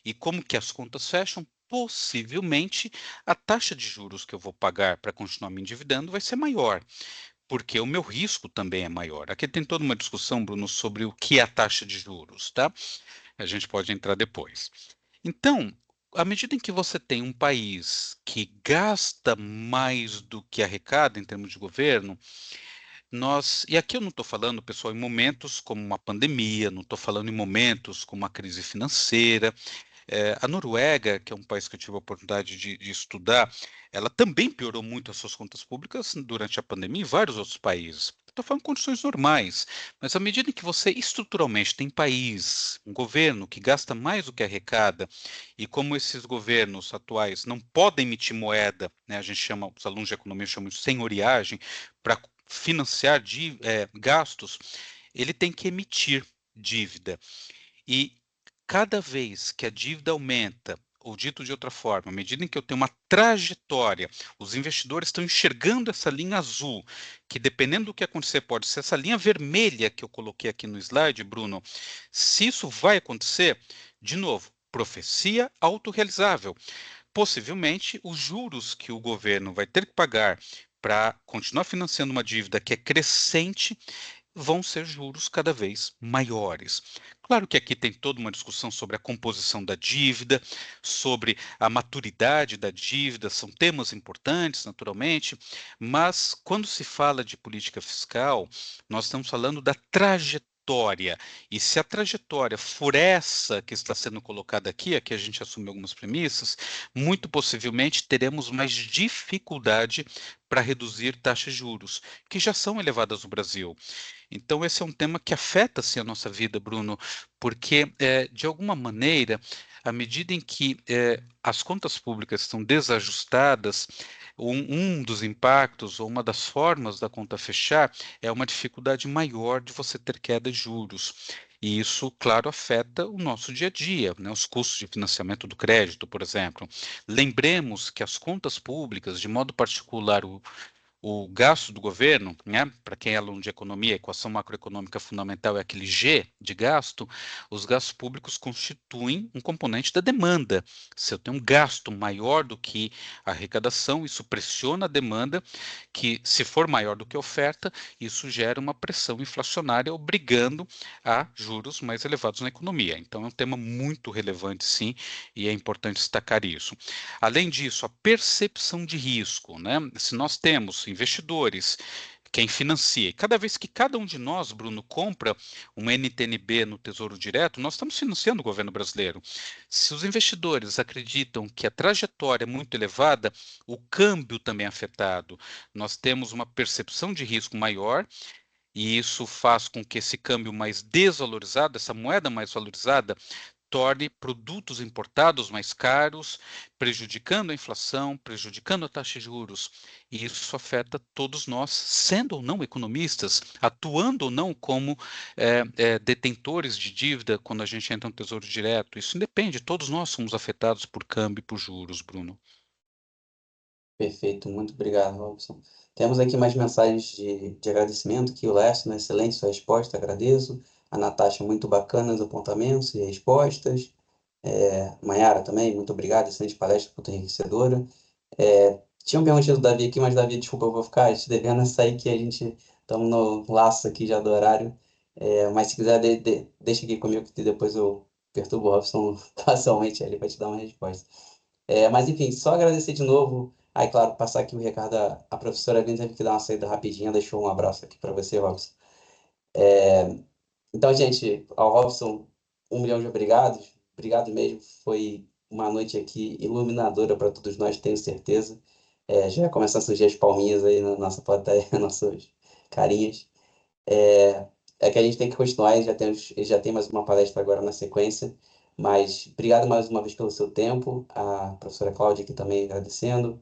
E como que as contas fecham? Possivelmente a taxa de juros que eu vou pagar para continuar me endividando vai ser maior, porque o meu risco também é maior. Aqui tem toda uma discussão, Bruno, sobre o que é a taxa de juros, tá? A gente pode entrar depois. Então, à medida em que você tem um país que gasta mais do que arrecada em termos de governo, e aqui eu não estou falando, pessoal, em momentos como uma pandemia, não estou falando em momentos como uma crise financeira, a Noruega, que é um país que eu tive a oportunidade de estudar, ela também piorou muito as suas contas públicas durante a pandemia e vários outros países. Estou falando de condições normais, mas à medida em que você estruturalmente tem país, um governo que gasta mais do que arrecada, e como esses governos atuais não podem emitir moeda, né, a gente chama, os alunos de economia chamam de senhoriagem, para financiar gastos, ele tem que emitir dívida. E cada vez que a dívida aumenta, ou dito de outra forma, à medida em que eu tenho uma trajetória, os investidores estão enxergando essa linha azul, que dependendo do que acontecer, pode ser essa linha vermelha que eu coloquei aqui no slide, Bruno. Se isso vai acontecer, de novo, profecia autorrealizável. Possivelmente, os juros que o governo vai ter que pagar para continuar financiando uma dívida que é crescente vão ser juros cada vez maiores. Claro que aqui tem toda uma discussão sobre a composição da dívida, sobre a maturidade da dívida, são temas importantes, naturalmente, mas quando se fala de política fiscal, nós estamos falando da trajetória. E se a trajetória for essa que está sendo colocada aqui a gente assume algumas premissas, muito possivelmente teremos mais dificuldade para reduzir taxas de juros, que já são elevadas no Brasil. Então, esse é um tema que afeta sim a nossa vida, Bruno, porque, de alguma maneira, à medida em que as contas públicas estão desajustadas, um dos impactos ou uma das formas da conta fechar é uma dificuldade maior de você ter queda de juros. E isso, claro, afeta o nosso dia a dia, né? Os custos de financiamento do crédito, por exemplo. Lembremos que as contas públicas, de modo particular, o gasto do governo, né, para quem é aluno de economia, a equação macroeconômica fundamental é aquele G de gasto, os gastos públicos constituem um componente da demanda. Se eu tenho um gasto maior do que a arrecadação, isso pressiona a demanda, que se for maior do que a oferta, isso gera uma pressão inflacionária, obrigando a juros mais elevados na economia. Então é um tema muito relevante, sim, e é importante destacar isso. Além disso, a percepção de risco, né? Se nós temos investidores, quem financia, e cada vez que cada um de nós, Bruno, compra uma NTNB no Tesouro Direto, nós estamos financiando o governo brasileiro. Se os investidores acreditam que a trajetória é muito elevada, o câmbio também é afetado. Nós temos uma percepção de risco maior e isso faz com que esse câmbio mais desvalorizado, essa moeda mais valorizada, torne produtos importados mais caros, prejudicando a inflação, prejudicando a taxa de juros. E isso afeta todos nós, sendo ou não economistas, atuando ou não como detentores de dívida quando a gente entra no Tesouro Direto. Isso independe, todos nós somos afetados por câmbio e por juros, Bruno. Perfeito, muito obrigado, Robson. Temos aqui mais mensagens de agradecimento, que o Lécio, né, excelente sua resposta, agradeço. A Natasha, muito bacana os apontamentos e respostas. Mayara também, muito obrigado, excelente palestra, muito enriquecedora. Tinha um perguntado do Davi aqui, mas Davi, desculpa, eu vou ficar te devendo essa aí que a gente estamos no laço aqui já do horário. Mas se quiser, deixa aqui comigo que depois eu perturbo o Robson facilmente ali para te dar uma resposta. Mas enfim, só agradecer de novo. Aí, claro, passar aqui o recado a professora Aline teve que dar uma saída rapidinha, deixou um abraço aqui para você, Robson. Então, gente, ao Robson, 1 milhão de obrigados. Obrigado mesmo. Foi uma noite aqui iluminadora para todos nós, tenho certeza. Já vai começar a surgir as palminhas aí na nossa plateia, nossas carinhas. É que a gente tem que continuar, já tem mais uma palestra agora na sequência. Mas obrigado mais uma vez pelo seu tempo. A professora Cláudia aqui também agradecendo.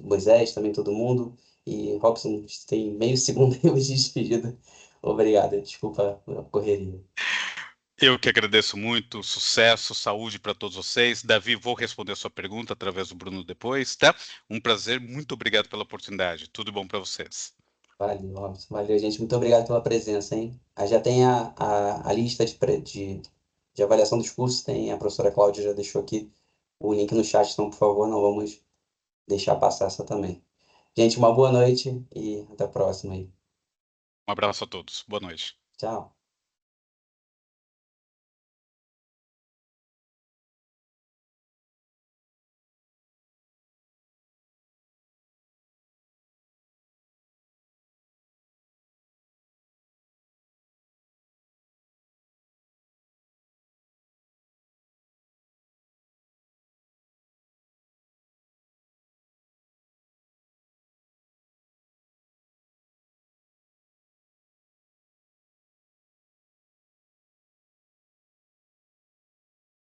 Moisés, também todo mundo. E Robson, tem meio segundo aí de despedida. Obrigado, desculpa a correria. Eu que agradeço muito, sucesso, saúde para todos vocês. Davi, vou responder a sua pergunta através do Bruno depois, tá? Um prazer, muito obrigado pela oportunidade. Tudo bom para vocês. Valeu, Robson. Valeu, gente. Muito obrigado pela presença, hein? Aí já tem a lista de avaliação dos cursos, tem a professora Cláudia já deixou aqui o link no chat, então, por favor, não vamos deixar passar essa também. Gente, uma boa noite e até a próxima aí. Um abraço a todos. Boa noite. Tchau.